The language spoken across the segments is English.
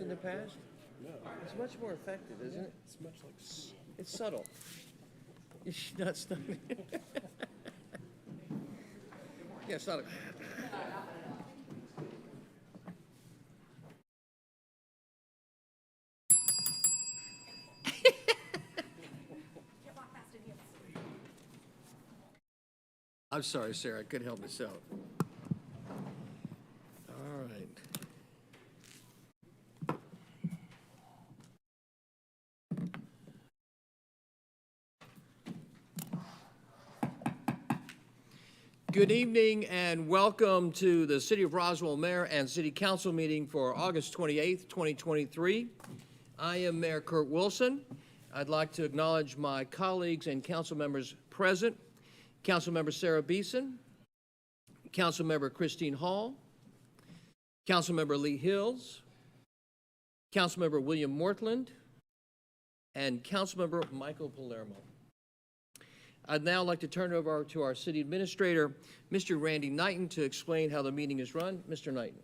in the past? No, It's much more effective, isn't it? it's much like It's subtle. It's not stunning. Yeah, subtle. I'm sorry, Sarah. I couldn't help myself. All right. Good evening and welcome to the City of Roswell Mayor and City Council meeting for August 28th, 2023. I am Mayor Kurt Wilson. I'd like to acknowledge my colleagues and council members present. Councilmember Sarah Beeson, Councilmember Christine Hall, Councilmember Lee Hills, Councilmember William Mortland, and Councilmember Michael Palermo. I'd now like to turn it over to our City Administrator, Mr. Randy Knighton, to explain how the meeting is run. Mr. Knighton.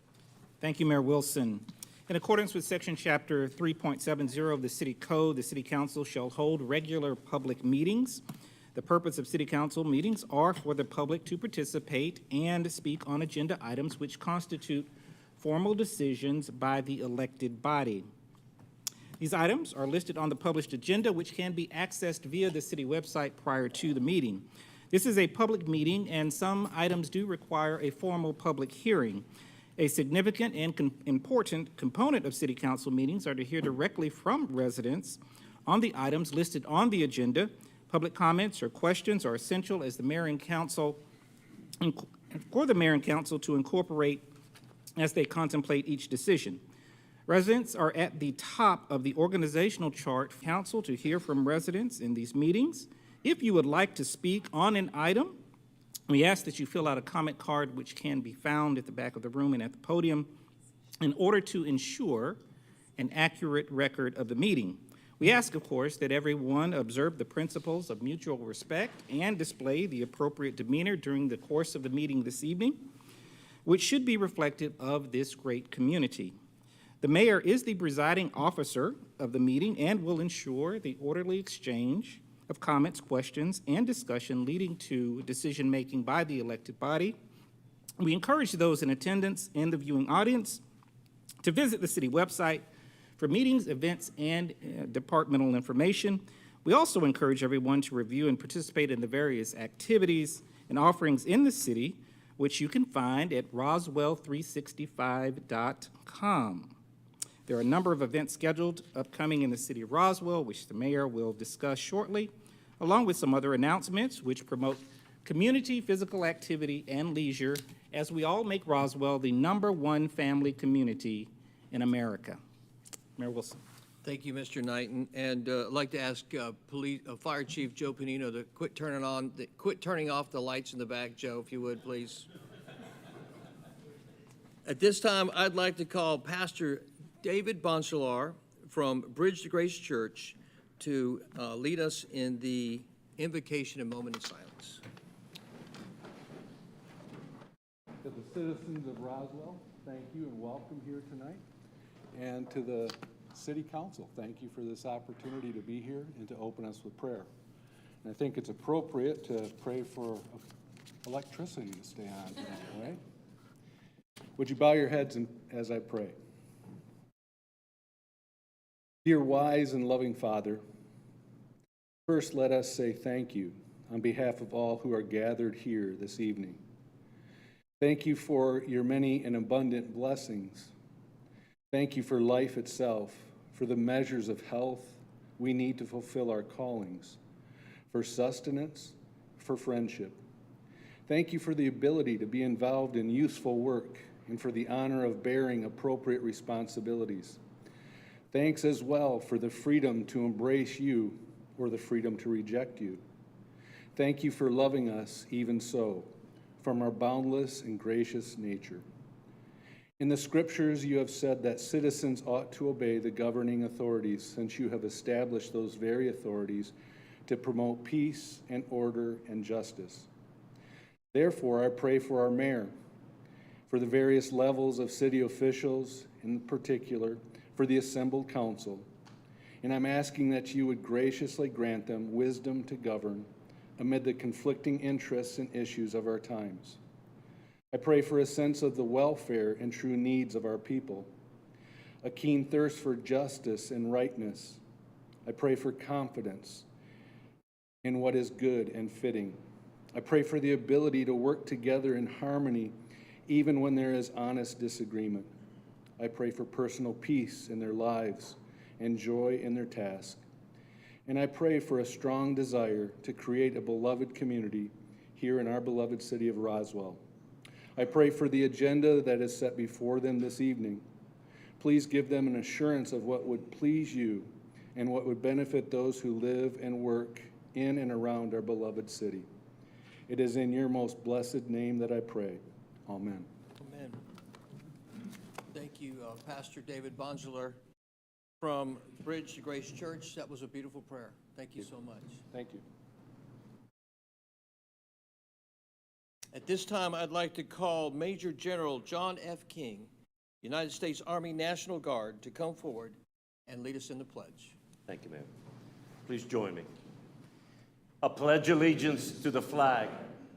Thank you, Mayor Wilson. In accordance with Section Chapter 3.70 of the City Code, the City Council shall hold regular public meetings. The purpose of City Council meetings are for the public to participate and speak on agenda items which constitute formal decisions by the elected body. These items are listed on the published agenda, which can be accessed via the city website prior to the meeting. This is a public meeting, and some items do require a formal public hearing. A significant and important component of City Council meetings are to hear directly from residents on the items listed on the agenda. Public comments or questions are essential as the mayor and council, for the mayor and council to incorporate as they contemplate each decision. Residents are at the top of the organizational chart for council to hear from residents in these meetings. If you would like to speak on an item, we ask that you fill out a comment card which can be found at the back of the room and at the podium in order to ensure an accurate record of the meeting. We ask, of course, that everyone observe the principles of mutual respect and display the appropriate demeanor during the course of the meeting this evening, which should be reflective of this great community. The mayor is the presiding officer of the meeting and will ensure the orderly exchange of comments, questions, and discussion leading to decision-making by the elected body. We encourage those in attendance and the viewing audience to visit the city website for meetings, events, and departmental information. We also encourage everyone to review and participate in the various activities and offerings in the city, which you can find at roswell365.com. There are a number of events scheduled upcoming in the city of Roswell, which the mayor will discuss shortly, along with some other announcements which promote community, physical activity, and leisure as we all make Roswell the #1 family community in America. Mayor Wilson. Thank you, Mr. Knighton. And I'd like to ask Fire Chief Joe Panino to quit turning off the lights in the back. Joe, if you would, please. At this time, I'd like to call Pastor David Bonsolar from Bridge to Grace Church to lead us in the invocation and moment of silence. To the citizens of Roswell, thank you and welcome here tonight. And to the City Council, thank you for this opportunity to be here and to open us with prayer. And I think it's appropriate to pray for electricity to stay on tonight, all right? Would you bow your heads as I pray? Dear wise and loving Father, first let us say thank you on behalf of all who are gathered here this evening. Thank you for your many and abundant blessings. Thank you for life itself, for the measures of health we need to fulfill our callings, for sustenance, for friendship. Thank you for the ability to be involved in useful work and for the honor of bearing appropriate responsibilities. Thanks as well for the freedom to embrace you or the freedom to reject you. Thank you for loving us even so, from our boundless and gracious nature. In the scriptures, you have said that citizens ought to obey the governing authorities, since you have established those very authorities to promote peace and order and justice. Therefore, I pray for our mayor, for the various levels of city officials, in particular, for the assembled council, and I'm asking that you would graciously grant them wisdom to govern amid the conflicting interests and issues of our times. I pray for a sense of the welfare and true needs of our people, a keen thirst for justice and rightness. I pray for confidence in what is good and fitting. I pray for the ability to work together in harmony even when there is honest disagreement. I pray for personal peace in their lives and joy in their task. And I pray for a strong desire to create a beloved community here in our beloved city of Roswell. I pray for the agenda that is set before them this evening. Please give them an assurance of what would please you and what would benefit those who live and work in and around our beloved city. It is in your most blessed name that I pray. Amen. Amen. Thank you, Pastor David Bongeler from Bridge to Grace Church. That was a beautiful prayer. Thank you so much. Thank you. At this time, I'd like to call Major General John F. King, United States Army National Guard, to come forward and lead us in the pledge. Thank you, Mayor. Please join me. I pledge allegiance to the flag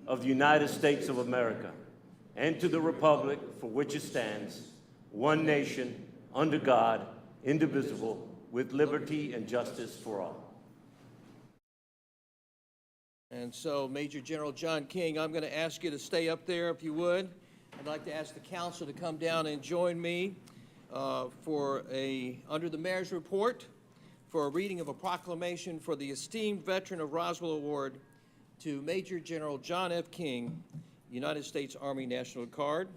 of the United States of America and to the republic for which it stands, one nation, under God, indivisible, with liberty and justice for all. And so, Major General John King, I'm going to ask you to stay up there if you would. I'd like to ask the council to come down and join me under the mayor's report for a reading of a proclamation for the Esteemed Veteran of Roswell Award to Major General John F. King, United States Army National Guard.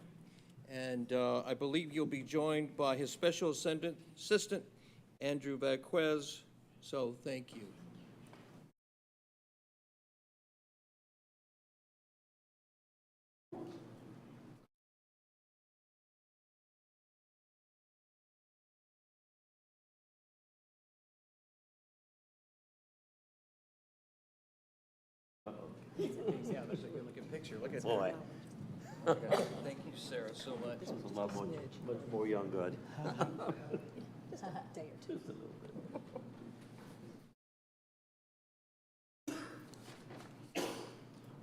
And I believe you'll be joined by his Special Assistant, Andrew Vasquez. So thank you. Yeah, that's a good looking picture. Look at Boy, that. Thank you, Sarah, so much. it's a lot much more young good. Just a day or two. Just a little bit.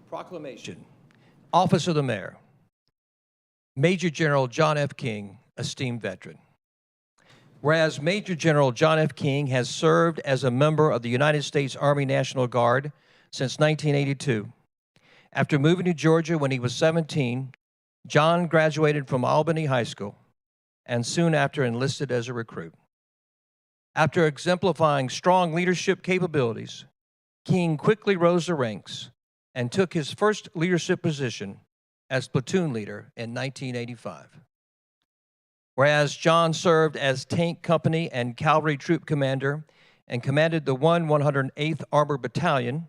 Proclamation. Office of the Mayor. Major General John F. King, esteemed veteran. Whereas Major General John F. King has served as a member of the United States Army National Guard since 1982. After moving to Georgia when he was 17, John graduated from Albany High School and soon after enlisted as a recruit. After exemplifying strong leadership capabilities, King quickly rose the ranks and took his first leadership position as platoon leader in 1985. Whereas John served as tank company and cavalry troop commander and commanded the 108th Armored Battalion,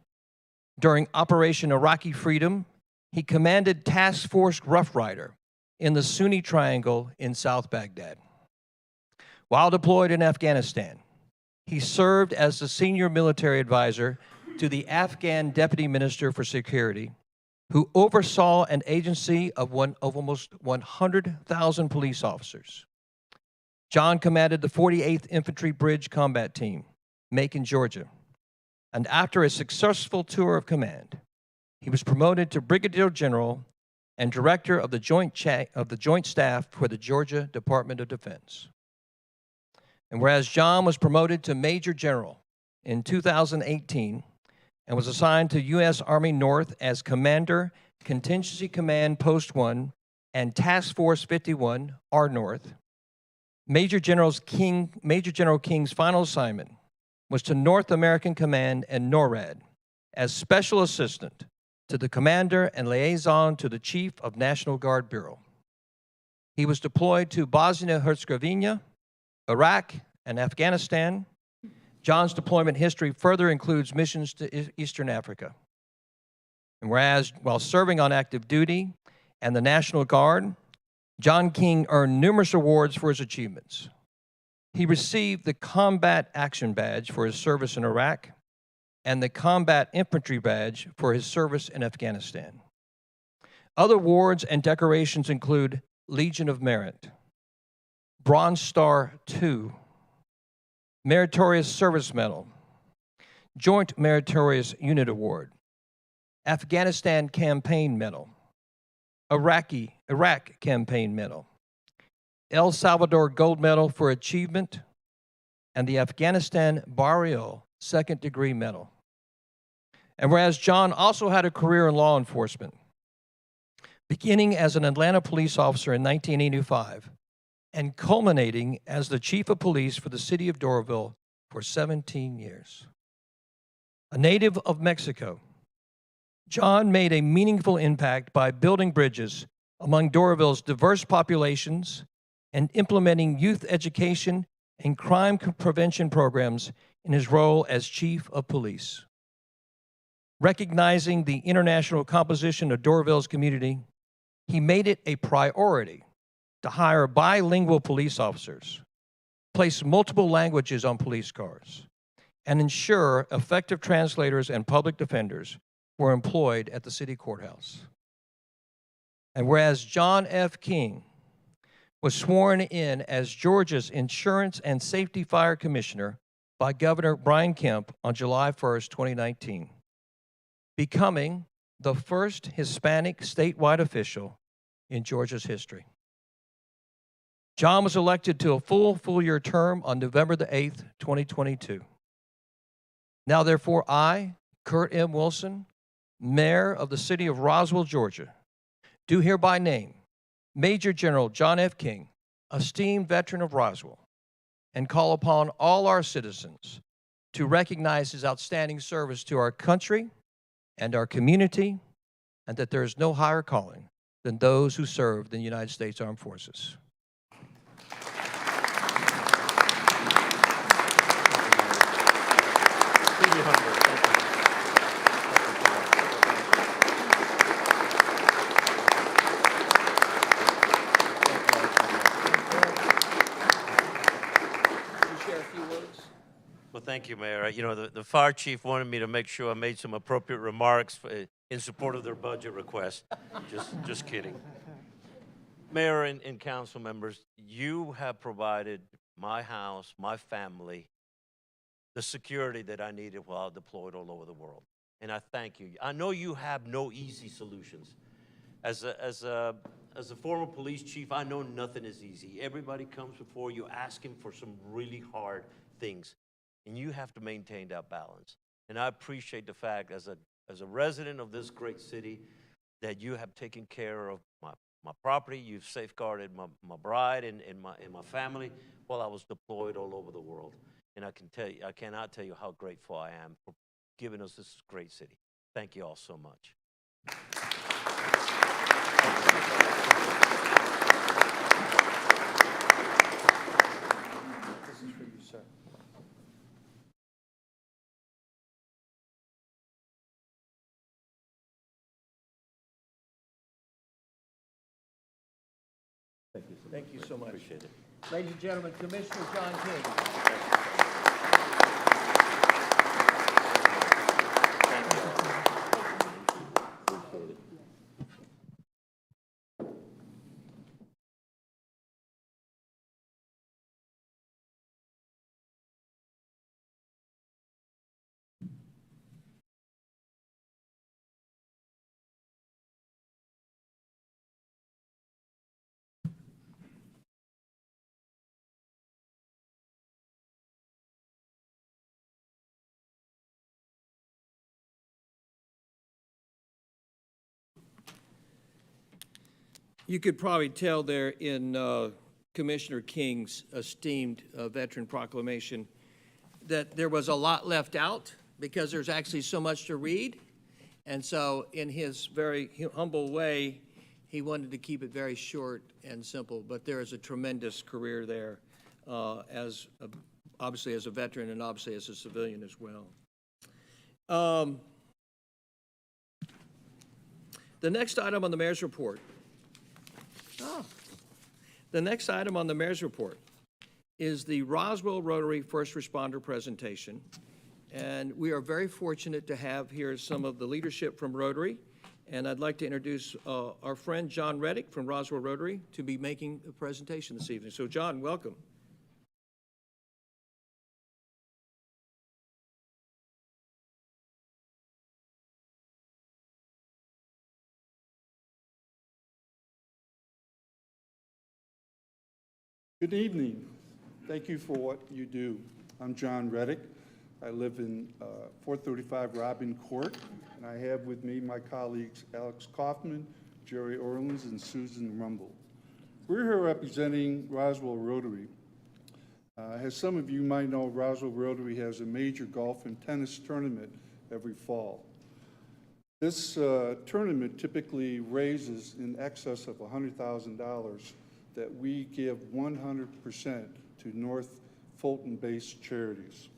during Operation Iraqi Freedom, he commanded Task Force Rough Rider in the Sunni Triangle in South Baghdad. While deployed in Afghanistan, he served as the senior military advisor to the Afghan Deputy Minister for Security, who oversaw an agency of almost 100,000 police officers. John commanded the 48th Infantry Bridge Combat Team, Macon, Georgia. And after a successful tour of command, he was promoted to Brigadier General and Director of the Joint Staff for the Georgia Department of Defense. And whereas John was promoted to Major General in 2018 and was assigned to U.S. Army North as Commander, Contingency Command Post 1 and Task Force 51, R North, Major General King's final assignment was to North American Command and NORAD as Special Assistant to the Commander and Liaison to the Chief of National Guard Bureau. He was deployed to Bosnia-Herzegovina, Iraq, and Afghanistan. John's deployment history further includes missions to Eastern Africa. And whereas while serving on active duty and the National Guard, John King earned numerous awards for his achievements. He received the Combat Action Badge for his service in Iraq and the Combat Infantry Badge for his service in Afghanistan. Other awards and decorations include Legion of Merit, Bronze Star II, Meritorious Service Medal, Joint Meritorious Unit Award, Afghanistan Campaign Medal, Iraq Campaign Medal, El Salvador Gold Medal for Achievement, and the Afghanistan Barrio Second Degree Medal. And whereas John also had a career in law enforcement, beginning as an Atlanta police officer in 1985 and culminating as the chief of police for the city of Doraville for 17 years. A native of Mexico, John made a meaningful impact by building bridges among Doraville's diverse populations and implementing youth education and crime prevention programs in his role as chief of police. Recognizing the international composition of Doraville's community, he made it a priority to hire bilingual police officers, place multiple languages on police cars, and ensure effective translators and public defenders were employed at the city courthouse. And whereas John F. King was sworn in as Georgia's Insurance and Safety Fire Commissioner by Governor Brian Kemp on July 1st, 2019, becoming the first Hispanic statewide official in Georgia's history. John was elected to a full-year term on November the 8th, 2022. Now, therefore, I, Kurt M. Wilson, Mayor of the city of Roswell, Georgia, do hereby name Major General John F. King, esteemed veteran of Roswell, and call upon all our citizens to recognize his outstanding service to our country and our community, and that there is no higher calling than those who serve in the United States Armed Forces. Well, thank you, Mayor. You know, the fire chief wanted me to make sure I made some appropriate remarks in support of their budget request. Just kidding. Mayor and council members, you have provided my house, my family, the security that I needed while deployed all over the world. And I thank you. I know you have no easy solutions. As a former police chief, I know nothing is easy. Everybody comes before you asking for some really hard things, and you have to maintain that balance. And I appreciate the fact, as a resident of this great city, that you have taken care of my property. You've safeguarded my bride and my family while I was deployed all over the world. And I cannot tell you how grateful I am for giving us this great city. Thank you all so much. This is for you, sir. Thank you so much. Appreciate it. Ladies and gentlemen, Commissioner John King. You could probably tell there in Commissioner King's esteemed veteran proclamation that there was a lot left out because there's actually so much to read. And so in his very humble way, he wanted to keep it very short and simple. But there is a tremendous career there obviously as a veteran and obviously as a civilian as well. The next item on the mayor's report. The next item on the mayor's report is the Roswell Rotary First Responder presentation. And we are very fortunate to have here some of the leadership from Rotary And I'd like to introduce our friend John Reddick from Roswell Rotary to be making a presentation this evening. So John, welcome. Good evening. Thank you for what you do. I'm John Reddick. I live in 435 Robin Court, and I have with me my colleagues Alex Kaufman, Jerry Orleans, and Susan Rumble. We're here representing Roswell Rotary. As some of you might know, Roswell Rotary has a major golf and tennis tournament every fall. This tournament typically raises in excess of $100,000 that we give 100% to North Fulton-based charities.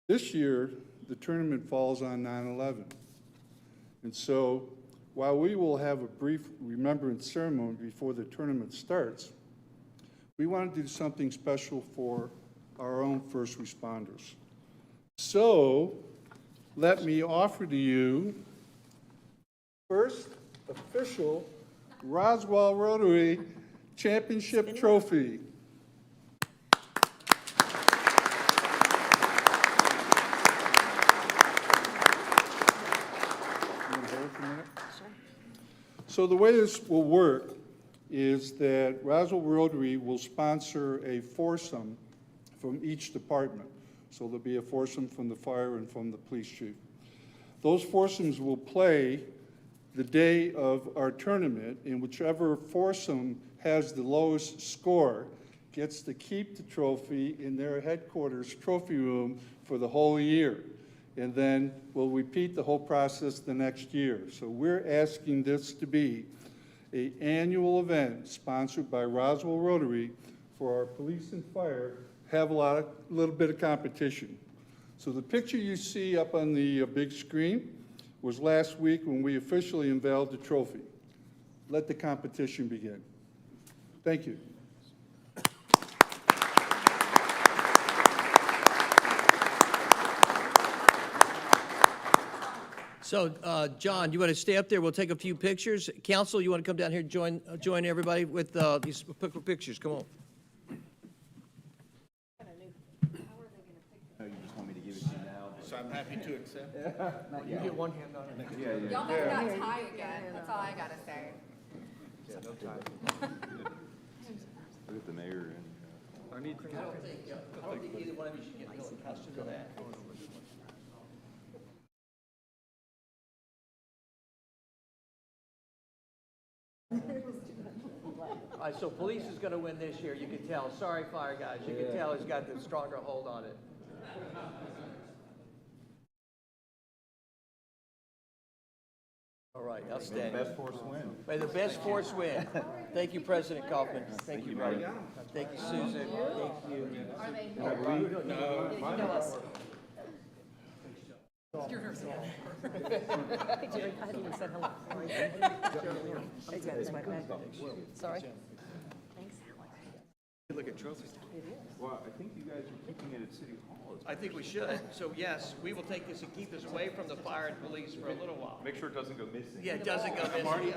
This year, the tournament falls on 9/11. And so, while we will have a brief remembrance ceremony before the tournament starts, we want to do something special for our own first responders. So, let me offer to you first official Roswell Rotary Championship Trophy. So the way this will work is that Roswell Rotary will sponsor a foursome from each department. So there'll be a foursome from the fire and from the police chief. Those foursomes will play the day of our tournament, and whichever foursome has the lowest score gets to keep the trophy in their headquarters trophy room for the whole year. And then we'll repeat the whole process the next year. So we're asking this to be an annual event sponsored by Roswell Rotary for our police and fire, have a little bit of competition. So the picture you see up on the big screen was last week when we officially unveiled the trophy. Let the competition begin. Thank you. So, John, you want to stay up there? We'll take a few pictures. Council, you want to come down here and join everybody with these pictures? Come on. So I'm happy to accept. You get one hand on it. Y'all better not tie again, that's all I gotta say. Look at the mayor and. I don't think either one of you should get really accustomed to that. All right, so police is going to win this year. You can tell. Sorry, fire guys. You can tell he's got the stronger hold on it. All right, outstanding. Best force win. May the best force win. Thank you, President Kaufman. Thank you, buddy. Thank you, Susan. Thank you. Jerry, I hadn't even said hello. He's got his mic back. Sorry. Thanks, Alex. Look at trophies. Well, I think you guys are keeping it at City Hall. I think we should. So yes, we will take this and keep this away from the fire and police for a little while. Make sure it doesn't go missing. Yeah, it doesn't go missing.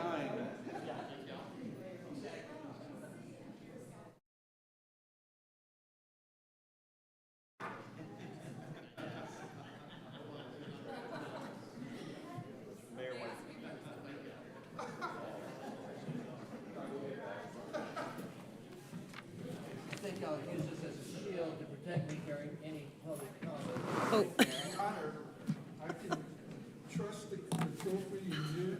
I think I'll use this as a shield to protect me during any public comment. I can trust the trophy in you.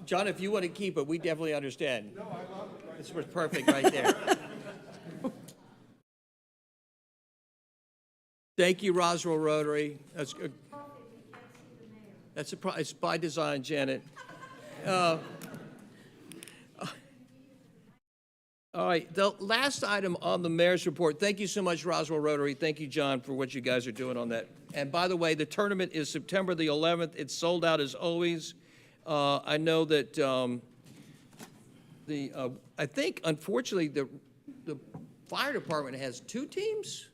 John, if you want to keep it, we definitely understand. No, I love it. This was perfect right there. Thank you, Roswell Rotary. That's good. It's by design, Janet. All right, the last item on the mayor's report. Thank you so much, Roswell Rotary. Thank you, John, for what you guys are doing on that. And by the way, the tournament is September the 11th. It's sold out as always. I know that I think, unfortunately, the fire department has 2 teams,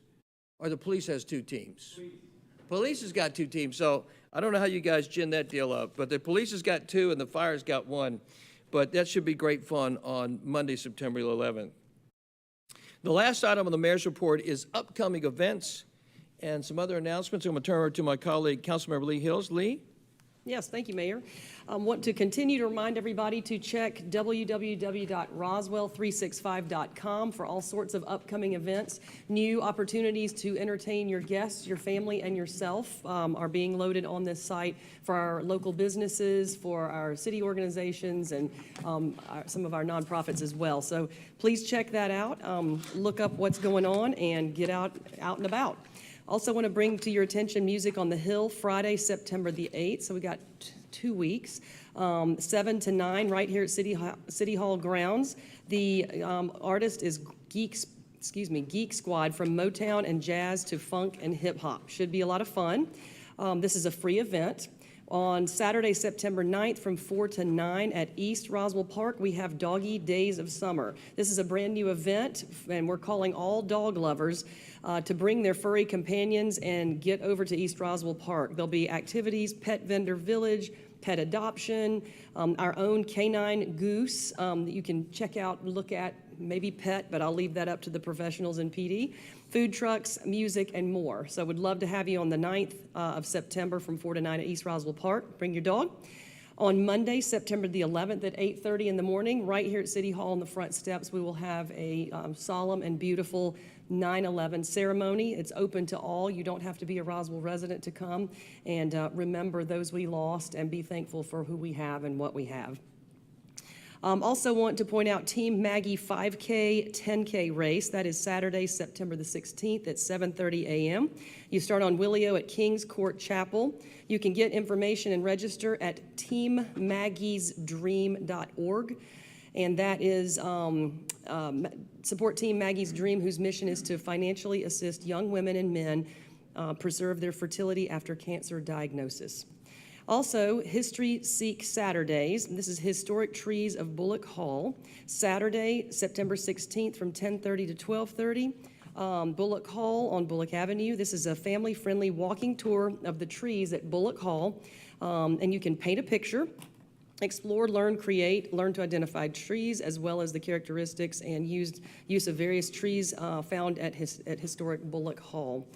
or the police has 2 teams. Police has got 2 teams. So I don't know how you guys gin that deal up, but the police has got 2 and the fire's got 1. But that should be great fun on Monday, September 11th. The last item on the mayor's report is upcoming events and some other announcements. I'm going to turn over to my colleague, Councilmember Lee Hills. Lee? Yes, thank you, Mayor. I want to continue to remind everybody to check www.roswell365.com for all sorts of upcoming events. New opportunities to entertain your guests, your family, and yourself are being loaded on this site for our local businesses, for our city organizations, and some of our nonprofits as well. So please check that out. Look up what's going on and get out and about. Also want to bring to your attention Music on the Hill, Friday, September the 8th. So we got 2 weeks, 7 to 9 right here at City Hall grounds. The artist is Geek Squad, from Motown and jazz to funk and hip hop. Should be a lot of fun. This is a free event. On Saturday, September 9th, from 4 to 9 at East Roswell Park, we have Doggy Days of Summer. This is a brand new event, and we're calling all dog lovers to bring their furry companions and get over to East Roswell Park. There'll be activities, pet vendor village, pet adoption, our own canine goose that you can check out, look at, maybe pet, but I'll leave that up to the professionals in PD. Food trucks, music, and more. So would love to have you on the 9th of September from 4 to 9 at East Roswell Park. Bring your dog. On Monday, September the 11th at 8:30 in the morning, right here at City Hall on the front steps, we will have a solemn and beautiful 9/11 ceremony. It's open to all. You don't have to be a Roswell resident to come and remember those we lost and be thankful for who we have and what we have. Also want to point out Team Maggie 5K, 10K race. That is Saturday, September the 16th at 7:30 a.m. You start on Willio at Kings Court Chapel. You can get information and register at teammaggiesdream.org. And that is support Team Maggie's Dream, whose mission is to financially assist young women and men preserve their fertility after cancer diagnosis. Also, History Seek Saturdays. This is Historic Trees of Bullock Hall. Saturday, September 16th from 10:30 to 12:30. Bullock Hall on Bullock Avenue. This is a family-friendly walking tour of the trees at Bullock Hall. And you can paint a picture, explore, learn, create, learn to identify trees, as well as the characteristics and use of various trees found at historic Bullock Hall.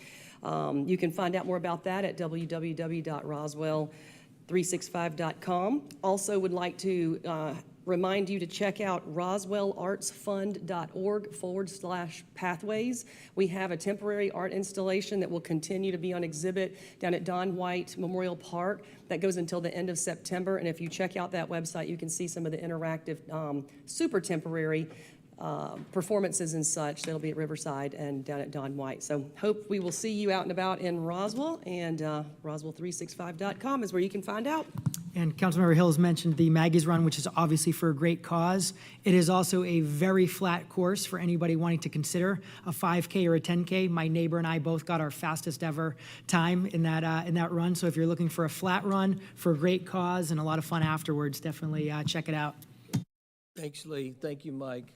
You can find out more about that at www.roswell365.com. Also would like to remind you to check out roswellartsfund.org/pathways. We have a temporary art installation that will continue to be on exhibit down at Don White Memorial Park. That goes until the end of September, and if you check out that website, you can see some of the interactive, super temporary performances and such. That'll be at Riverside and down at Don White. So hope we will see you out and about in Roswell, and Roswell365.com is where you can find out. And Councilmember Hills mentioned the Maggie's Run, which is obviously for a great cause. It is also a very flat course for anybody wanting to consider a 5K or a 10K. My neighbor and I both got our fastest ever time in that run. So if you're looking for a flat run for a great cause and a lot of fun afterwards, definitely check it out. Thanks, Lee. Thank you, Mike.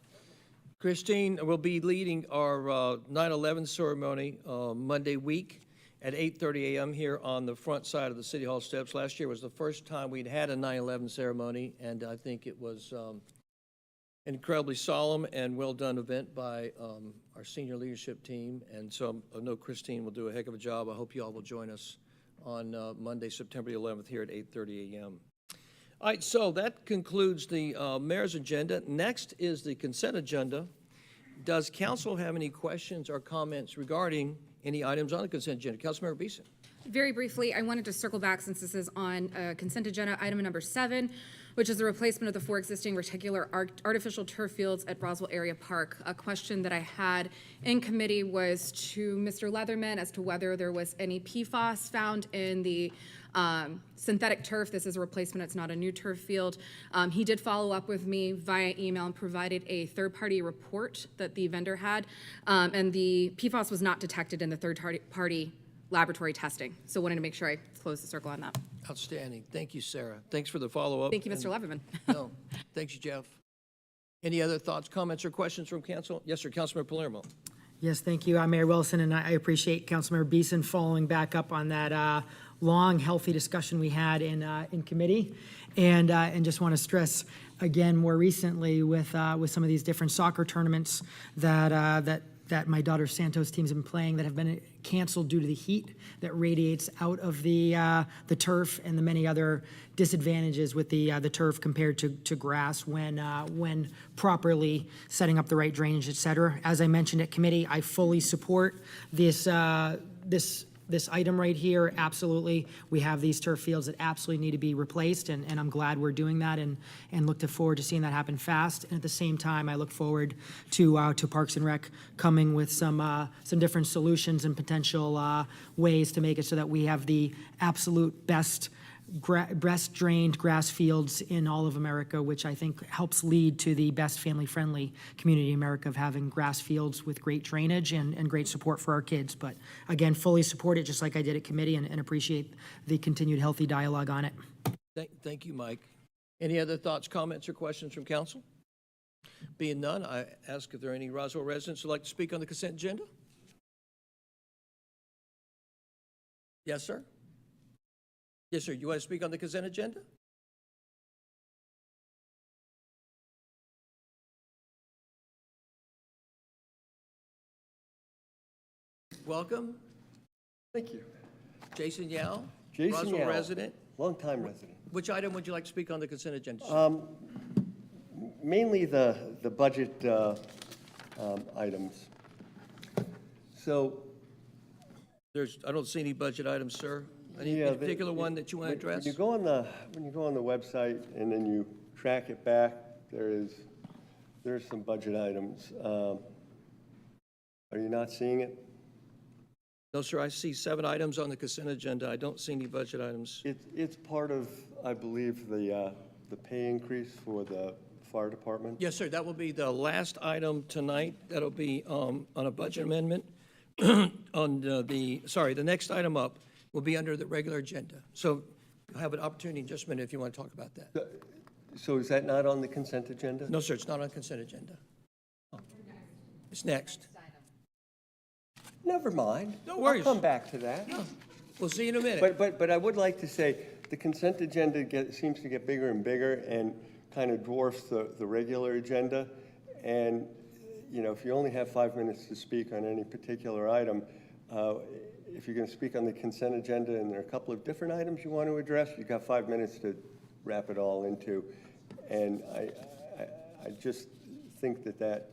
Christine will be leading our 9/11 ceremony Monday week at 8:30 a.m. here on the front side of the City Hall steps. Last year was the first time we'd had a 9/11 ceremony, and I think it was an incredibly solemn and well-done event by our senior leadership team. And so I know Christine will do a heck of a job. I hope you all will join us on Monday, September 11th here at 8:30 a.m. All right, so that concludes the mayor's agenda. Next is the consent agenda. Does council have any questions or comments regarding any items on the consent agenda? Councilmember Beeson. Very briefly, I wanted to circle back since this is on consent agenda item number 7, which is the replacement of the 4 existing reticular artificial turf fields at Roswell Area Park. A question that I had in committee was to Mr. Leatherman as to whether there was any PFAS found in the synthetic turf. This is a replacement, it's not a new turf field. He did follow up with me via email and provided a third-party report that the vendor had, and the PFAS was not detected in the third-party laboratory testing. So wanted to make sure I closed the circle on that. Outstanding. Thank you, Sarah. Thanks for the follow-up. Thank you, Mr. Leatherman. No, thanks, Jeff. Any other thoughts, comments, or questions from council? Yes, sir, Councilmember Palermo. Yes, thank you. I'm Mayor Wilson, and I appreciate Councilmember Beeson following back up on that long, healthy discussion we had in committee. And just want to stress again, more recently with some of these different soccer tournaments that my daughter Santos teams have been playing that have been canceled due to the heat that radiates out of the turf, and the many other disadvantages with the turf compared to grass when properly setting up the right drainage, et cetera. As I mentioned at committee, I fully support this item right here. Absolutely, we have these turf fields that absolutely need to be replaced, and I'm glad we're doing that, and look forward to seeing that happen fast. And at the same time, I look forward to Parks and Rec coming with some different solutions and potential ways to make it so that we have the absolute best drained grass fields in all of America, which I think helps lead to the best family-friendly community in America of having grass fields with great drainage and great support for our kids. But again, fully support it, just like I did at committee, and appreciate the continued healthy dialogue on it. Thank you, Mike. Any other thoughts, comments, or questions from council? Being none, I ask if there are any Roswell residents who'd like to speak on the consent agenda? Yes, sir? Yes, sir. You want to speak on the consent agenda? Welcome. Thank you. Jason Yao, Jason Roswell Yao, resident. longtime resident. Which item would you like to speak on the consent agenda? Mainly the budget items. So, I don't see any budget items, sir. Any yeah, particular one that you want to address? When you go on the website and then you track it back, there's some budget items. Are you not seeing it? No, sir. I see 7 items on the consent agenda. I don't see any budget items. It's part of, I believe, the pay increase for the fire department. Yes, sir. That will be the last item tonight. That'll be on a budget amendment. The next item up will be under the regular agenda. So you'll have an opportunity in just a minute if you want to talk about that. So is that not on the consent agenda? No, sir, it's not on consent agenda. It's next. Never mind. No worries. I'll come back to that. We'll see you in a minute. But I would like to say, the consent agenda seems to get bigger and bigger and kind of dwarfs the regular agenda. And, you know, if you only have 5 minutes to speak on any particular item, if you're going to speak on the consent agenda and there are a couple of different items you want to address, you've got 5 minutes to wrap it all into. And I just think that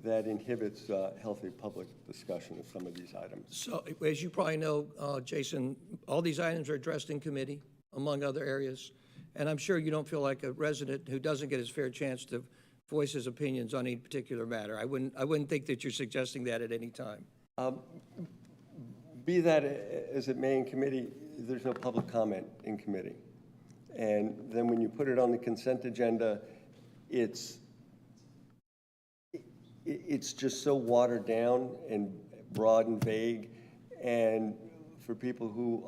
inhibits healthy public discussion of some of these items. So, as you probably know, Jason, all these items are addressed in committee, among other areas. And I'm sure you don't feel like a resident who doesn't get his fair chance to voice his opinions on any particular matter. I wouldn't think that you're suggesting that at any time. Be that as it may in committee, there's no public comment in committee. And then when you put it on the consent agenda, it's just so watered down and broad and vague. And for people who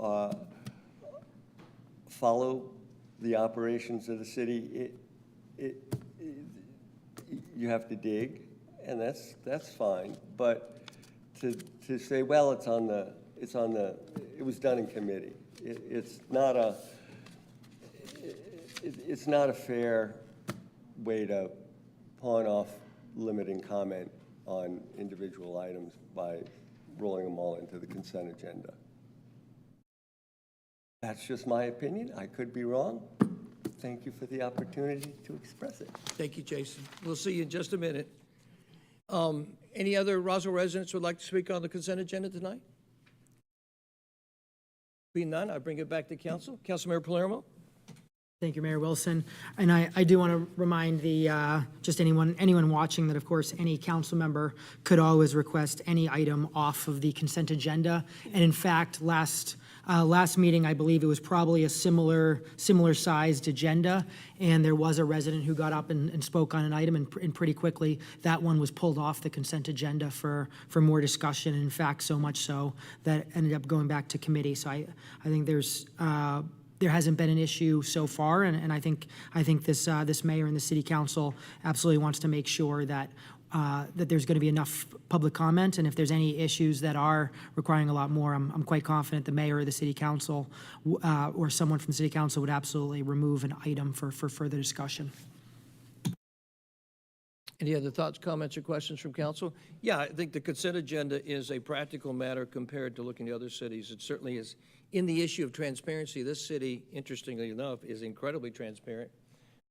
follow the operations of the city, you have to dig, and that's fine. But to say, well, it was done in committee. It's not a fair way to pawn off limiting comment on individual items by rolling them all into the consent agenda. That's just my opinion. I could be wrong. Thank you for the opportunity to express it. Thank you, Jason. We'll see you in just a minute. Any other Roswell residents who would like to speak on the consent agenda tonight? Being none, I bring it back to council. Councilmember Palermo. Thank you, Mayor Wilson. And I do want to remind just anyone watching that, of course, any council member could always request any item off of the consent agenda. And in fact, last meeting, I believe it was probably a similar sized agenda, and there was a resident who got up and spoke on an item, and pretty quickly that one was pulled off the consent agenda for more discussion. In fact, so much so that ended up going back to committee. So I think there hasn't been an issue so far, and I think this mayor and the city council absolutely wants to make sure that that there's going to be enough public comment, and if there's any issues that are requiring a lot more, I'm quite confident the mayor or the city council or someone from the city council would absolutely remove an item for further discussion. Any other thoughts, comments, or questions from council? Yeah, I think the consent agenda is a practical matter compared to looking at other cities. It certainly is. In the issue of transparency, this city, interestingly enough, is incredibly transparent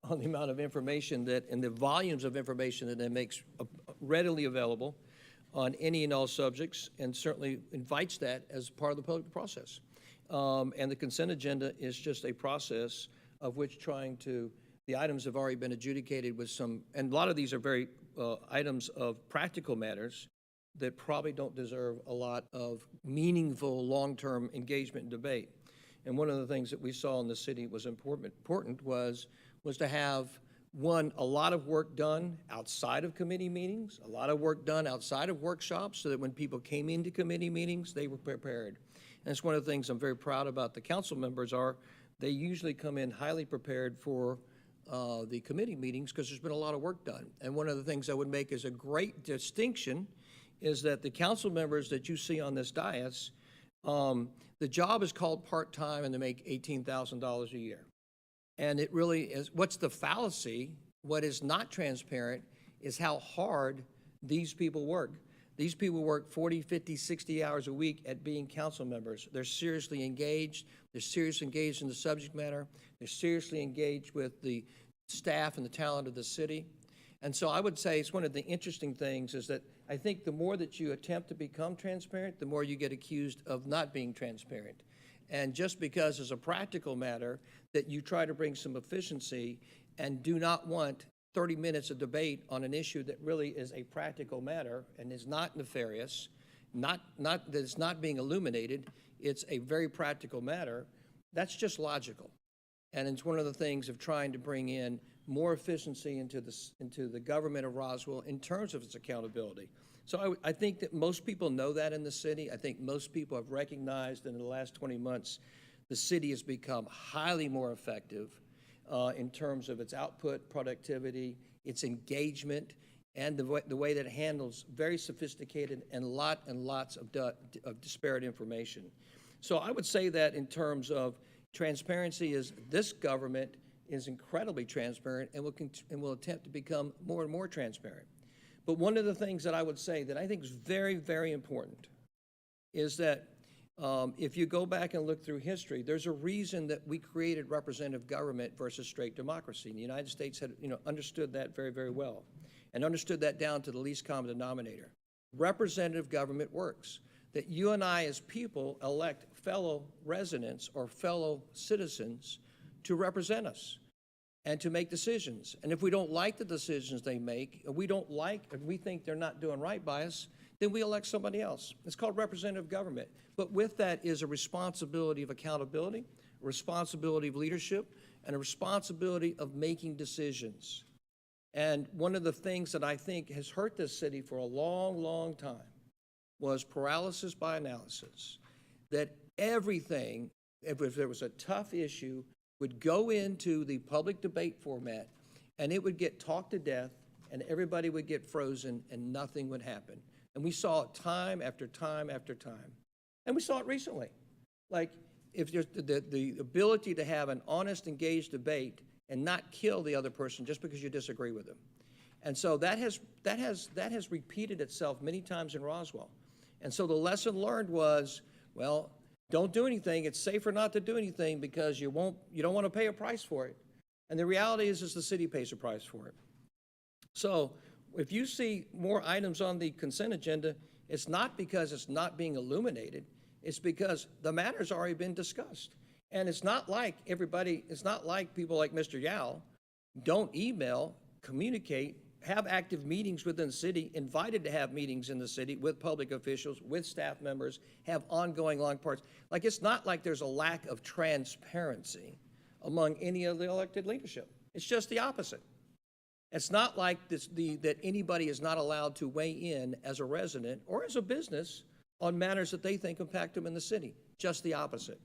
on the amount of information that, and the volumes of information that it makes readily available on any and all subjects, and certainly invites that as part of the public process. And the consent agenda is just a process of which the items have already been adjudicated with some, and a lot of these are very items of practical matters that probably don't deserve a lot of meaningful long-term engagement and debate. And one of the things that we saw in the city was important was to have, one, a lot of work done outside of committee meetings, a lot of work done outside of workshops, so that when people came into committee meetings, they were prepared. And it's one of the things I'm very proud about the council members are, they usually come in highly prepared for the committee meetings because there's been a lot of work done. And one of the things I would make as a great distinction is that the council members that you see on this dais, the job is called part-time and they make $18,000 a year. And it really is, what's the fallacy, what is not transparent is how hard these people work. These people work 40, 50, 60 hours a week at being council members. They're seriously engaged. They're seriously engaged in the subject matter. They're seriously engaged with the staff and the talent of the city. And so I would say it's one of the interesting things is that I think the more that you attempt to become transparent, the more you get accused of not being transparent. And just because as a practical matter that you try to bring some efficiency and do not want 30 minutes of debate on an issue that really is a practical matter and is not nefarious, that it's not being illuminated, it's a very practical matter, that's just logical. And it's one of the things of trying to bring in more efficiency into the government of Roswell in terms of its accountability. So I think that most people know that in the city. I think most people have recognized that in the last 20 months, the city has become highly more effective in terms of its output, productivity, its engagement, and the way that it handles very sophisticated and lots of disparate information. So I would say that in terms of transparency is this government is incredibly transparent and will attempt to become more and more transparent. But one of the things that I would say that I think is very, very important is that if you go back and look through history, there's a reason that we created representative government versus straight democracy. And the United States had understood that very, very well and understood that down to the least common denominator. Representative government works. That you and I as people elect fellow residents or fellow citizens to represent us and to make decisions. And if we don't like the decisions they make, if we think they're not doing right by us, then we elect somebody else. It's called representative government. But with that is a responsibility of accountability, a responsibility of leadership, and a responsibility of making decisions. And one of the things that I think has hurt this city for a long, long time was paralysis by analysis. That everything, if there was a tough issue, would go into the public debate format and it would get talked to death and everybody would get frozen and nothing would happen. And we saw it time after time after time. And we saw it recently. Like, if there's the ability to have an honest, engaged debate and not kill the other person just because you disagree with them. And so that has repeated itself many times in Roswell. And so the lesson learned was, well, don't do anything. It's safer not to do anything because you don't want to pay a price for it. And the reality is the city pays a price for it. So if you see more items on the consent agenda, it's not because it's not being illuminated. It's because the matter's already been discussed. And it's not like people like Mr. Yao don't email, communicate, have active meetings within the city, invited to have meetings in the city with public officials, with staff members, have ongoing long parts. Like, it's not like there's a lack of transparency among any of the elected leadership. It's just the opposite. It's not like that anybody is not allowed to weigh in as a resident or as a business on matters that they think impact them in the city. Just the opposite.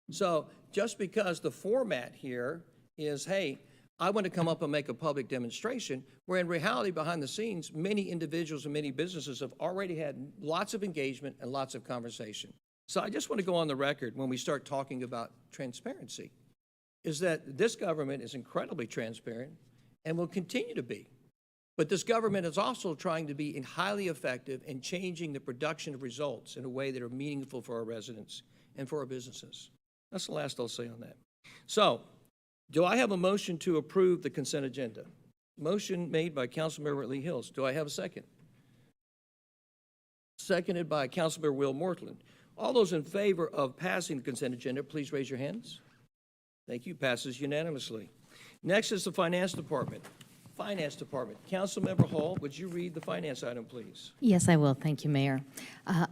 So just because the format here is, hey, I want to come up and make a public demonstration, where in reality, behind the scenes, many individuals and many businesses have already had lots of engagement and lots of conversation. So I just want to go on the record when we start talking about transparency, is that this government is incredibly transparent and will continue to be. But this government is also trying to be highly effective in changing the production of results in a way that are meaningful for our residents and for our businesses. That's the last I'll say on that. So, do I have a motion to approve the consent agenda? Motion made by Councilmember Lee Hills. Do I have a second? Seconded by Councilmember Will Mortland. All those in favor of passing the consent agenda, please raise your hands. Thank you. Passes unanimously. Next is the Finance Department. Finance Department. Councilmember Hall, would you read the finance item, please? Yes, I will. Thank you, Mayor.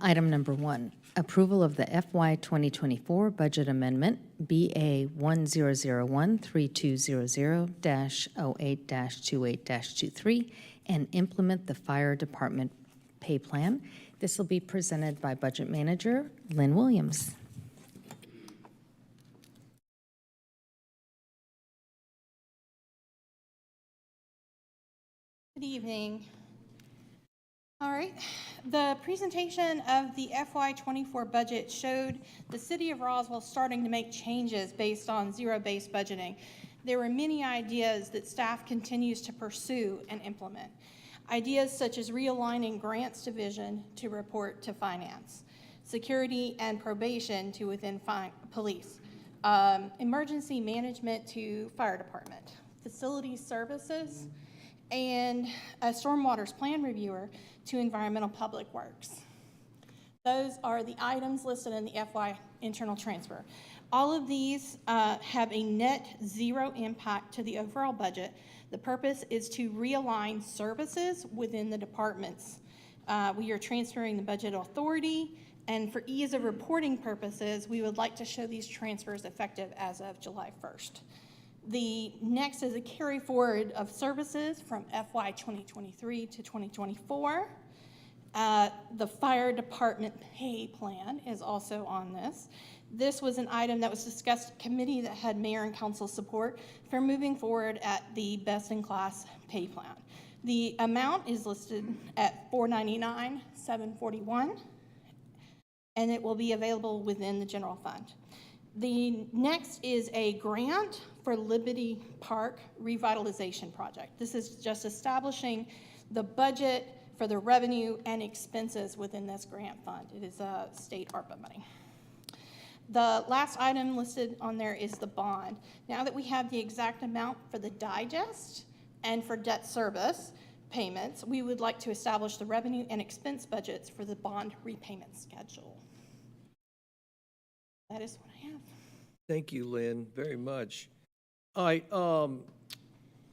Item number 1, approval of the FY 2024 budget amendment, BA 1001-3200-08-28-23, and implement the fire department pay plan. This will be presented by Budget Manager Lynn Williams. Good evening. All right, the presentation of the FY24 budget showed the City of Roswell starting to make changes based on zero-based budgeting. There were many ideas that staff continues to pursue and implement. Ideas such as realigning grants division to report to finance, security and probation to within police, emergency management to fire department, facility services, and a stormwater plan reviewer to environmental public works. Those are the items listed in the FY internal transfer. All of these have a net zero impact to the overall budget. The purpose is to realign services within the departments. We are transferring the budget authority, and for ease of reporting purposes, we would like to show these transfers effective as of July 1st. The next is a carry forward of services from FY 2023 to 2024. The fire department pay plan is also on this. This was an item that was discussed at committee that had mayor and council support for moving forward at the best-in-class pay plan. The amount is listed at $499,741, and it will be available within the general fund. The next is a grant for Liberty Park revitalization project. This is just establishing the budget for the revenue and expenses within this grant fund. It is a state ARPA money. The last item listed on there is the bond. Now that we have the exact amount for the digest and for debt service payments, we would like to establish the revenue and expense budgets for the bond repayment schedule. That is what I have. Thank you, Lynn, very much. All right,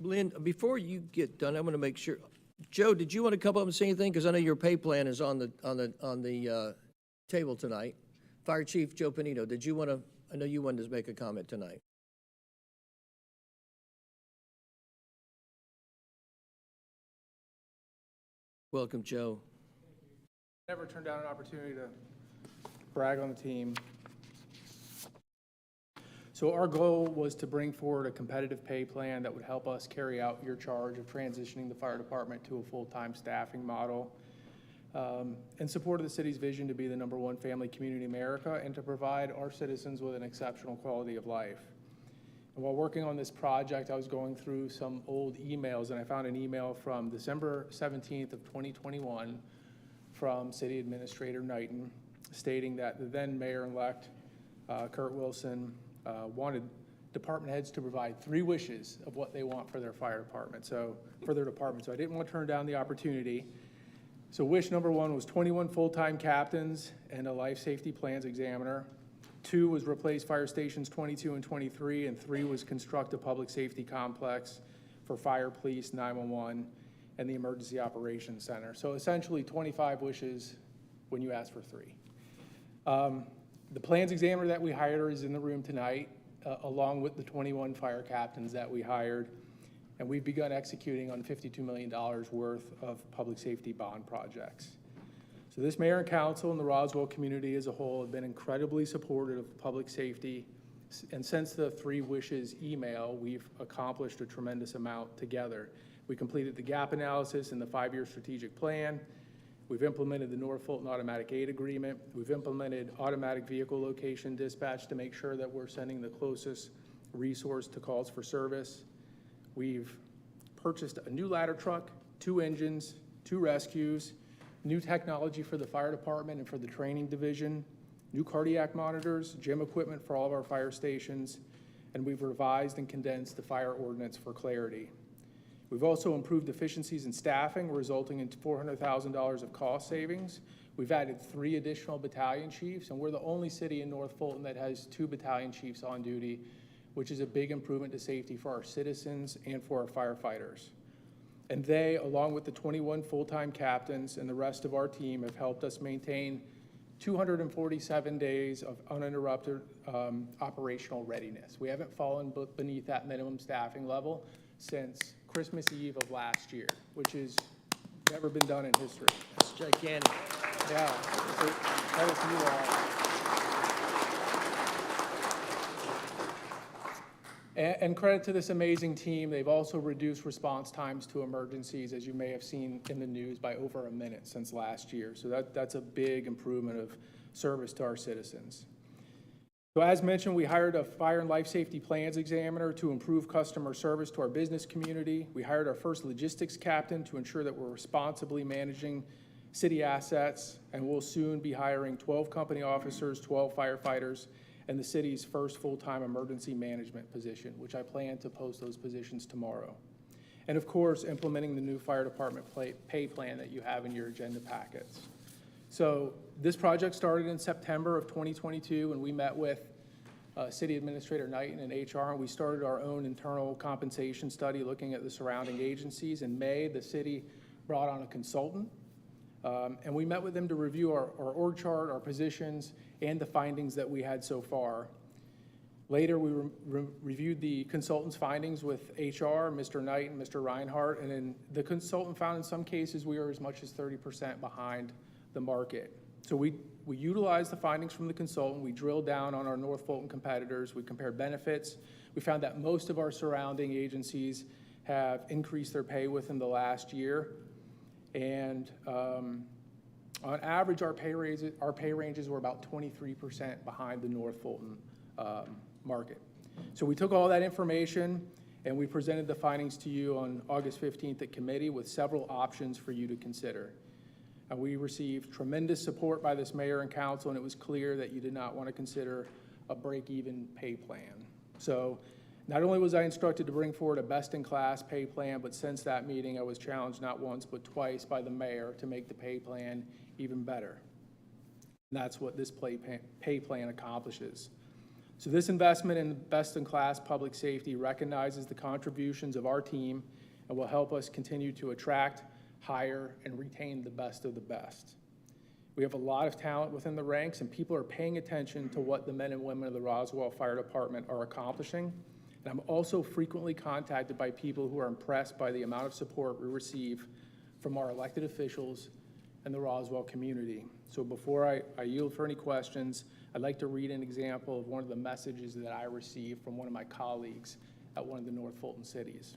Lynn, before you get done, I want to make sure. Joe, did you want to come up and say anything? Because I know your pay plan is on the table tonight. Fire Chief Joe Panino, did you want to? I know you wanted to make a comment tonight. Welcome, Joe. Never turned down an opportunity to brag on the team. So our goal was to bring forward a competitive pay plan that would help us carry out your charge of transitioning the fire department to a full-time staffing model, in support of the city's vision to be the #1 family community in America and to provide our citizens with an exceptional quality of life. And while working on this project, I was going through some old emails, and I found an email from December 17th of 2021 from City Administrator Knighton stating that the then Mayor-elect Kurt Wilson wanted department heads to provide 3 wishes of what they want for their fire department, so I didn't want to turn down the opportunity. So wish number 1 was 21 full-time captains and a life safety plans examiner. 2 was replace fire stations 22 and 23, and 3 was construct a public safety complex for fire, police, 911, and the emergency operations center. So essentially 25 wishes when you ask for 3. The plans examiner that we hired is in the room tonight, along with the 21 fire captains that we hired, and we've begun executing on $52 million worth of public safety bond projects. So this mayor and council and the Roswell community as a whole have been incredibly supportive of public safety And since the Three Wishes email, we've accomplished a tremendous amount together. We completed the gap analysis in the 5-year strategic plan. We've implemented the North Fulton Automatic Aid Agreement. We've implemented automatic vehicle location dispatch to make sure that we're sending the closest resource to calls for service. We've purchased a new ladder truck, 2 engines, 2 rescues, new technology for the fire department and for the training division, new cardiac monitors, gym equipment for all of our fire stations, and we've revised and condensed the fire ordinance for clarity. We've also improved efficiencies in staffing, resulting in $400,000 of cost savings. We've added 3 additional battalion chiefs, and we're the only city in North Fulton that has 2 battalion chiefs on duty, which is a big improvement to safety for our citizens and for our firefighters. And they, along with the 21 full-time captains and the rest of our team, have helped us maintain 247 days of uninterrupted operational readiness. We haven't fallen beneath that minimum staffing level since Christmas Eve of last year, which has never been done in history. That's gigantic. Yeah, so that is you all. And credit to this amazing team, they've also reduced response times to emergencies, as you may have seen in the news, by over a minute since last year. So that's a big improvement of service to our citizens. So as mentioned, we hired a fire and life safety plans examiner to improve customer service to our business community. We hired our first logistics captain to ensure that we're responsibly managing city assets, and we'll soon be hiring 12 company officers, 12 firefighters, and the city's first full-time emergency management position, which I plan to post those positions tomorrow. And of course, implementing the new fire department pay plan that you have in your agenda packets. So this project started in September of 2022, and we met with City Administrator Knighton and HR, and we started our own internal compensation study looking at the surrounding agencies. In May, the city brought on a consultant, and we met with them to review our org chart, our positions, and the findings that we had so far. Later, we reviewed the consultant's findings with HR, Mr. Knight and Mr. Reinhardt, and then the consultant found in some cases we were as much as 30% behind the market. So we utilized the findings from the consultant. We drilled down on our North Fulton competitors. We compared benefits. We found that most of our surrounding agencies have increased their pay within the last year. And on average, our pay ranges were about 23% behind the North Fulton market. So we took all that information and we presented the findings to you on August 15th at committee with several options for you to consider. And we received tremendous support by this mayor and council, and it was clear that you did not want to consider a break-even pay plan. So not only was I instructed to bring forward a best-in-class pay plan, but since that meeting, I was challenged not once but twice by the mayor to make the pay plan even better. And that's what this pay plan accomplishes. So this investment in best-in-class public safety recognizes the contributions of our team and will help us continue to attract, hire, and retain the best of the best. We have a lot of talent within the ranks, and people are paying attention to what the men and women of the Roswell Fire Department are accomplishing. And I'm also frequently contacted by people who are impressed by the amount of support we receive from our elected officials and the Roswell community. So before I yield for any questions, I'd like to read an example of one of the messages that I received from one of my colleagues at one of the North Fulton cities.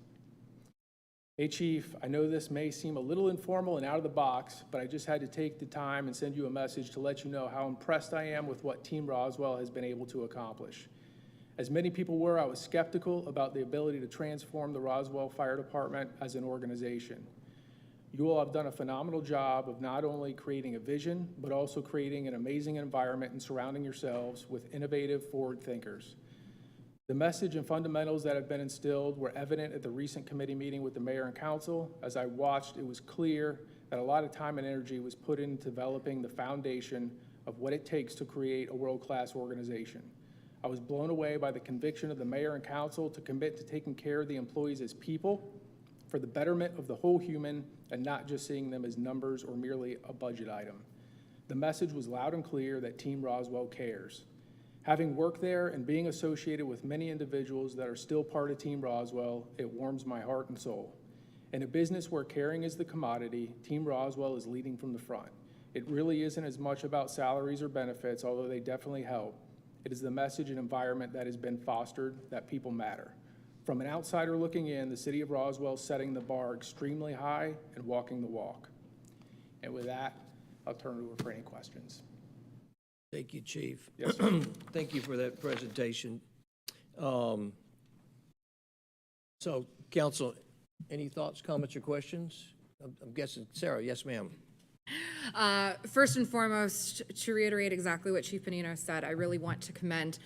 Hey Chief, I know this may seem a little informal and out of the box, but I just had to take the time and send you a message to let you know how impressed I am with what Team Roswell has been able to accomplish. As many people were, I was skeptical about the ability to transform the Roswell Fire Department as an organization. You all have done a phenomenal job of not only creating a vision, but also creating an amazing environment and surrounding yourselves with innovative forward thinkers. The message and fundamentals that have been instilled were evident at the recent committee meeting with the mayor and council. As I watched, it was clear that a lot of time and energy was put into developing the foundation of what it takes to create a world-class organization. I was blown away by the conviction of the mayor and council to commit to taking care of the employees as people for the betterment of the whole human and not just seeing them as numbers or merely a budget item. The message was loud and clear that Team Roswell cares. Having worked there and being associated with many individuals that are still part of Team Roswell, it warms my heart and soul. In a business where caring is the commodity, Team Roswell is leading from the front. It really isn't as much about salaries or benefits, although they definitely help. It is the message and environment that has been fostered that people matter. From an outsider looking in, the city of Roswell is setting the bar extremely high and walking the walk. And with that, I'll turn it over for any questions. Thank you, Chief. Yes, sir. Thank you for that presentation. So, council, any thoughts, comments, or questions? I'm guessing, Sarah, yes, ma'am. First and foremost, to reiterate exactly what Chief Panino said, I really want to commend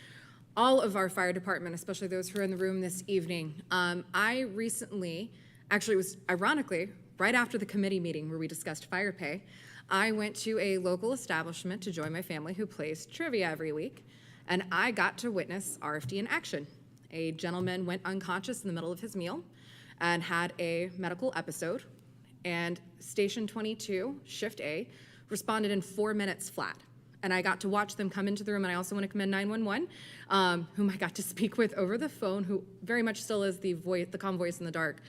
all of our fire department, especially those who are in the room this evening. I recently, actually it was ironically, right after the committee meeting where we discussed fire pay, I went to a local establishment to join my family who plays trivia every week, and I got to witness RFD in action. A gentleman went unconscious in the middle of his meal and had a medical episode, and Station 22, Shift A, responded in 4 minutes flat. And I got to watch them come into the room, and I also want to commend 911, whom I got to speak with over the phone, who very much still is the calm voice in the dark.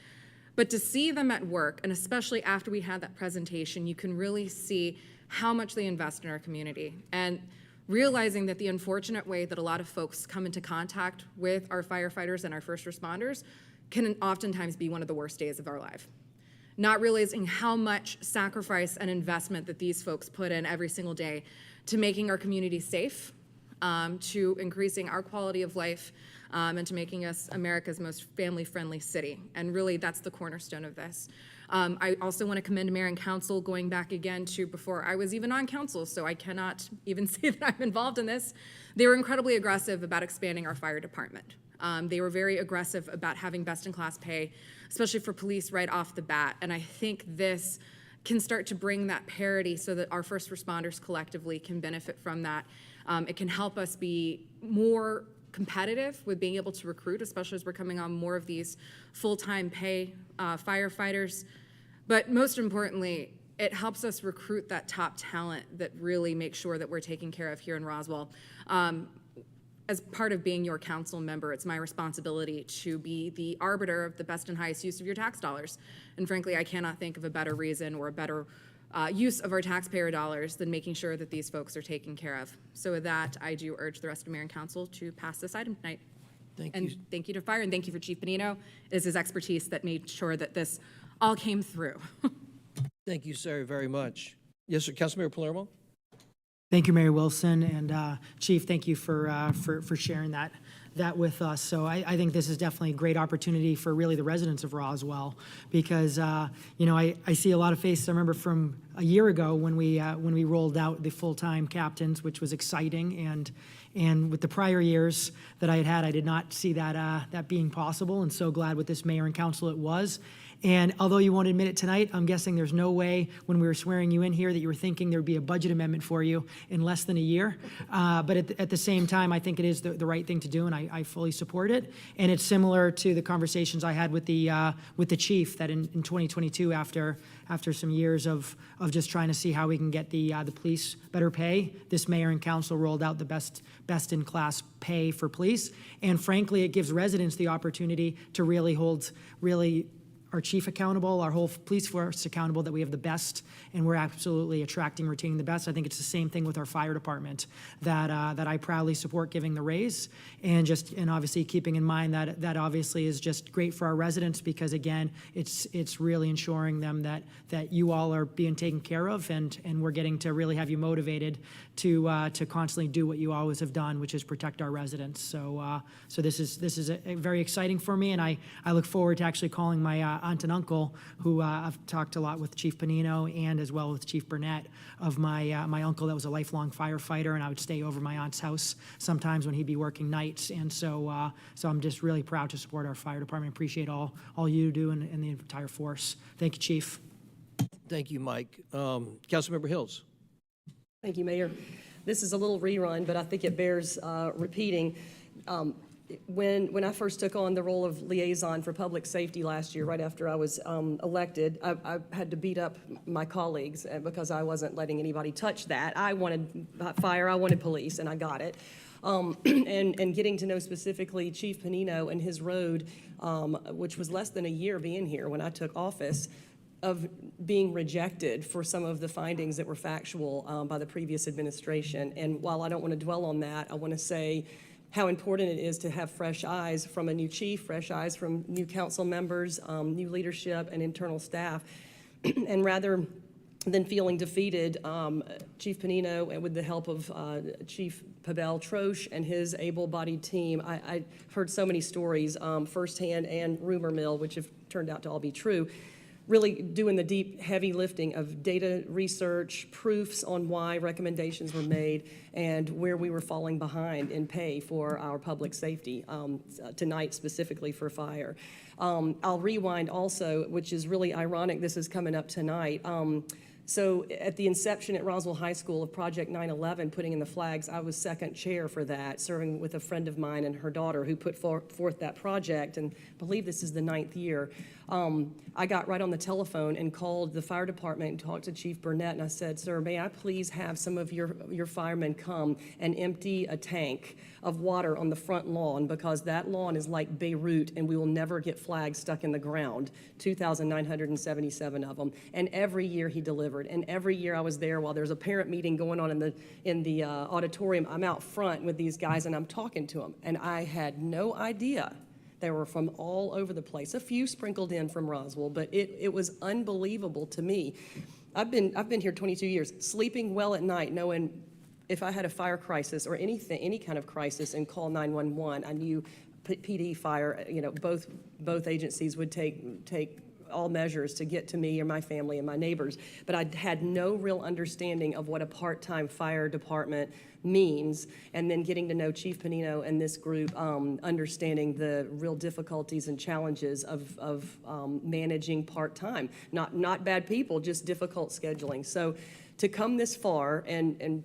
But to see them at work, and especially after we had that presentation, you can really see how much they invest in our community. And realizing that the unfortunate way that a lot of folks come into contact with our firefighters and our first responders can oftentimes be one of the worst days of our life. Not realizing how much sacrifice and investment that these folks put in every single day to making our community safe, to increasing our quality of life, and to making us America's most family-friendly city. And really, that's the cornerstone of this. I also want to commend Mayor and Council, going back again to before I was even on council, so I cannot even say that I'm involved in this. They were incredibly aggressive about expanding our fire department. They were very aggressive about having best-in-class pay, especially for police right off the bat. And I think this can start to bring that parity so that our first responders collectively can benefit from that. It can help us be more competitive with being able to recruit, especially as we're coming on more of these full-time pay firefighters. But most importantly, it helps us recruit that top talent that really makes sure that we're taken care of here in Roswell. As part of being your council member, it's my responsibility to be the arbiter of the best and highest use of your tax dollars. And frankly, I cannot think of a better reason or a better use of our taxpayer dollars than making sure that these folks are taken care of. So with that, I do urge the rest of Mayor and Council to pass this item tonight. Thank And you. thank you to Fire, and thank you for Chief Benino. It is his expertise that made sure that this all came through. Thank you, Sarah, very much. Yes, sir, Councilmember Palermo? Thank you, Mayor Wilson, and Chief, thank you for sharing that with us. So I think this is definitely a great opportunity for really the residents of Roswell, because you know, I see a lot of faces. I remember from a year ago when we rolled out the full-time captains, which was exciting, and with the prior years that I had, I did not see that being possible, and so glad with this mayor and council it was. And although you won't admit it tonight, I'm guessing there's no way when we were swearing you in here that you were thinking there'd be a budget amendment for you in less than a year. But at the same time, I think it is the right thing to do, and I fully support it. And it's similar to the conversations I had with the chief that in 2022, after some years of just trying to see how we can get the police better pay, this mayor and council rolled out the best in class pay for police. And frankly, it gives residents the opportunity to really hold our chief accountable, our whole police force accountable, that we have the best, and we're absolutely attracting and retaining the best. I think it's the same thing with our fire department, that I proudly support giving the raise, and obviously keeping in mind that obviously is just great for our residents, because again, it's really ensuring them that you all are being taken care of, and we're getting to really have you motivated to constantly do what you always have done, which is protect our residents. So this is a very exciting for me, and I look forward to actually calling my aunt and uncle, who I've talked a lot with Chief Panino and as well with Chief Burnett, of my uncle that was a lifelong firefighter, and I would stay over my aunt's house sometimes when he'd be working nights. And so I'm just really proud to support our fire department. Appreciate all you do and the entire force. Thank you, Chief. Thank you, Mike. Councilmember Hills? Thank you, Mayor. This is a little rerun, but I think it bears repeating. When I first took on the role of liaison for public safety last year, right after I was elected, I had to beat up my colleagues because I wasn't letting anybody touch that. I wanted fire, I wanted police, and I got it. And getting to know specifically Chief Panino and his road, which was less than a year being here when I took office, of being rejected for some of the findings that were factual by the previous administration. And while I don't want to dwell on that, I want to say how important it is to have fresh eyes from a new chief, fresh eyes from new council members, new leadership, and internal staff. And rather than feeling defeated, Chief Panino, and with the help of Chief Pavel Troche and his able-bodied team, I heard so many stories firsthand and rumor mill, which have turned out to all be true, really doing the deep, heavy lifting of data research, proofs on why recommendations were made, and where we were falling behind in pay for our public safety, tonight specifically for fire. I'll rewind also, which is really ironic, this is coming up tonight. So at the inception at Roswell High School of Project 9/11, putting in the flags, I was second chair for that, serving with a friend of mine and her daughter who put forth that project, and I believe this is the 9th year. I got right on the telephone and called the fire department and talked to Chief Burnett, and I said, sir, may I please have some of your firemen come and empty a tank of water on the front lawn, because that lawn is like Beirut and we will never get flags stuck in the ground, 2,977 of them. And every year he delivered. And every year I was there while there's a parent meeting going on in the auditorium. I'm out front with these guys and I'm talking to them. And I had no idea. They were from all over the place, a few sprinkled in from Roswell, but it was unbelievable to me. I've been here 22 years, sleeping well at night, knowing if I had a fire crisis or anything, any kind of crisis, and call 911, I knew PD, fire, both agencies would take all measures to get to me or my family and my neighbors. But I had no real understanding of what a part-time fire department means, and then getting to know Chief Panino and this group, understanding the real difficulties and challenges of managing part-time. Not bad people, just difficult scheduling. So to come this far, and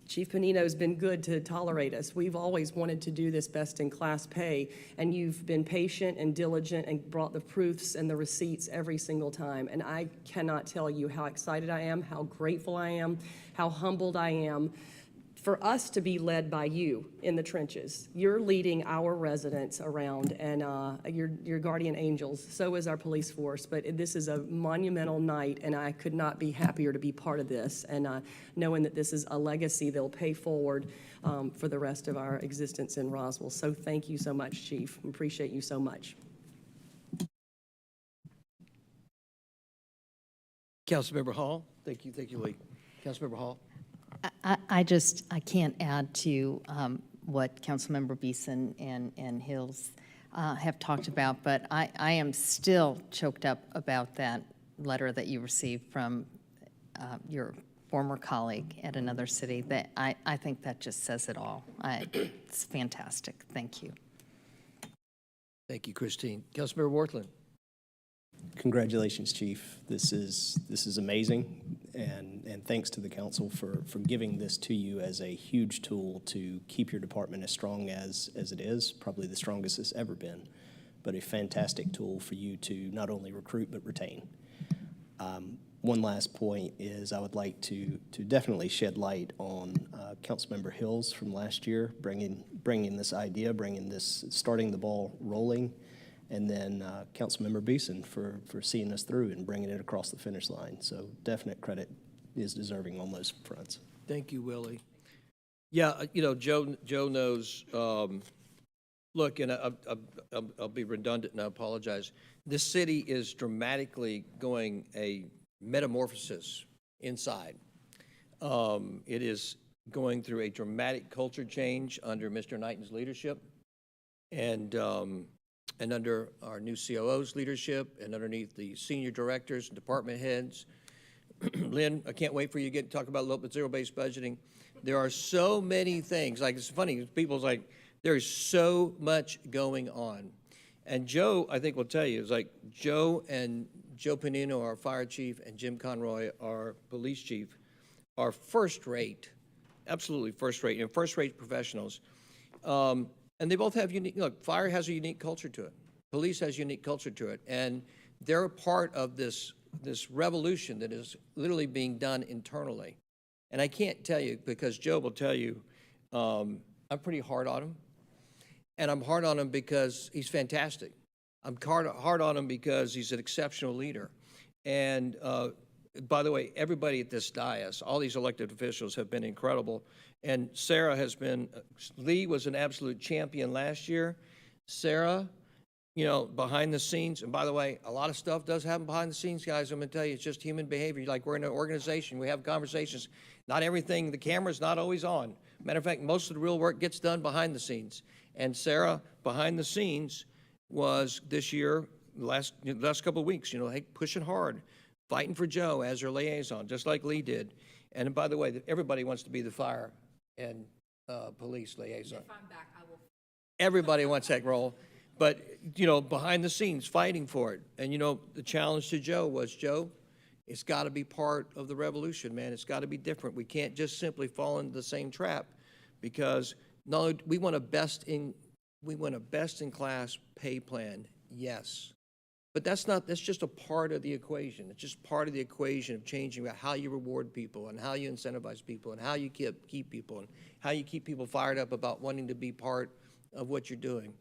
Chief Panino's been good to tolerate us. We've always wanted to do this best-in-class pay, and you've been patient and diligent and brought the proofs and the receipts every single time. And I cannot tell you how excited I am, how grateful I am, how humbled I am for us to be led by you in the trenches. You're leading our residents around, and you're guardian angels. So is our police force. But this is a monumental night, and I could not be happier to be part of this, and knowing that this is a legacy they'll pay forward for the rest of our existence in Roswell. So thank you so much, Chief. Appreciate you so much. Councilmember Hall. Thank you, Lee. Councilmember Hall. I can't add to what Councilmember Beeson and Hills have talked about, but I am still choked up about that letter that you received from your former colleague at another city. That I think that just says it all. It's fantastic. Thank you. Thank you, Christine. Councilmember Worthland. Congratulations, Chief. This is amazing, and thanks to the council for giving this to you as a huge tool to keep your department as strong as it is, probably the strongest it's ever been, but a fantastic tool for you to not only recruit but retain. One last point is I would like to definitely shed light on Councilmember Hills from last year, bringing this idea, starting the ball rolling. And then Councilmember Beeson for seeing us through and bringing it across the finish line. So definite credit is deserving on those fronts. Thank you, Willie. Yeah, Joe knows, look, and I'll be redundant and I apologize. This city is dramatically going a metamorphosis inside. It is going through a dramatic culture change under Mr. Knighton's leadership. And under our new COO's leadership and underneath the senior directors and department heads. Lynn, I can't wait for you to talk about zero-based budgeting. There are so many things. Like, it's funny, people's like, there's so much going on. And Joe, I think will tell you, it's like Joe Panino, our fire chief, and Jim Conroy, our police chief, are first-rate, absolutely first-rate, and first-rate professionals. And they both have unique, look, fire has a unique culture to it. Police has a unique culture to it. And they're a part of this revolution that is literally being done internally. And I can't tell you, because Joe will tell you, I'm pretty hard on him. And I'm hard on him because he's fantastic. I'm hard on him because he's an exceptional leader. And by the way, everybody at this dais, all these elected officials have been incredible. And Sarah has been, Lee was an absolute champion last year. Sarah, you know, behind the scenes, and by the way, a lot of stuff does happen behind the scenes, guys. I'm gonna tell you, it's just human behavior. Like, we're in an organization, we have conversations. Not everything, the camera's not always on. Matter of fact, most of the real work gets done behind the scenes. And Sarah, behind the scenes, was this year, last couple of weeks, you know, hey, pushing hard, fighting for Joe as her liaison, just like Lee did. And by the way, everybody wants to be the fire and police liaison. If I'm back, I will. Everybody wants that role. But, you know, behind the scenes, fighting for it. And, you know, the challenge to Joe was, Joe, it's got to be part of the revolution, man. It's got to be different. We can't just simply fall into the same trap, because no, we want a best-in-class pay plan, yes. But that's just a part of the equation. It's just part of the equation of changing how you reward people and how you incentivize people and how you keep people and how you keep people fired up about wanting to be part of what you're doing.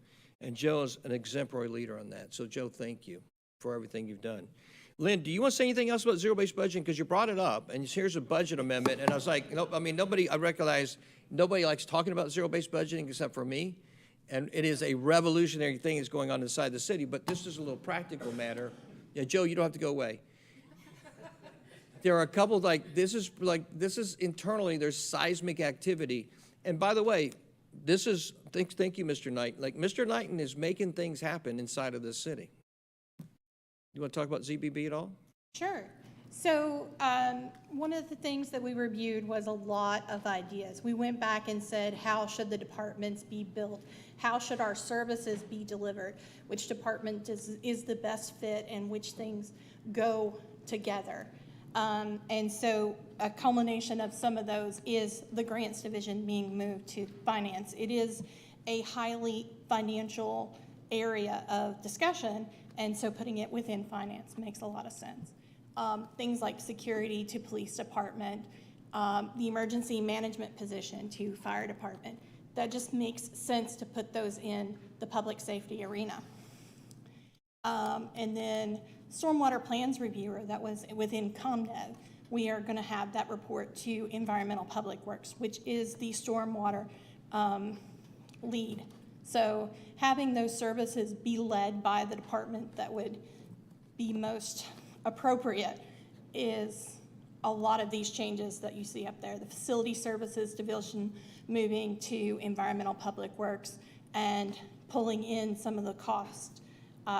And Joe is an exemplary leader on that. So, Joe, thank you for everything you've done. Lynn, do you want to say anything else about zero-based budgeting? Because you brought it up, and here's a budget amendment, and I was like, no, I mean, I recognize nobody likes talking about zero-based budgeting except for me, and it is a revolutionary thing that's going on inside the city, but this is a little practical matter. Yeah, Joe, you don't have to go away. There are a couple, this is internally, there's seismic activity. And by the way, thank you, Mr. Knight. Like, Mr. Knighton is making things happen inside of this city. You want to talk about ZBB at all? Sure. So one of the things that we reviewed was a lot of ideas. We went back and said, how should the departments be built? How should our services be delivered? Which department is the best fit, and which things go together? And so a culmination of some of those is the grants division being moved to finance. It is a highly financial area of discussion, and so putting it within finance makes a lot of sense. Things like security to police department, the emergency management position to fire department, that just makes sense to put those in the public safety arena. And then stormwater plans reviewer, that was within ComDev. We are going to have that report to Environmental Public Works, which is the stormwater lead. So having those services be led by the department that would be most appropriate is a lot of these changes that you see up there. The facility services division moving to Environmental Public Works and pulling in some of the cost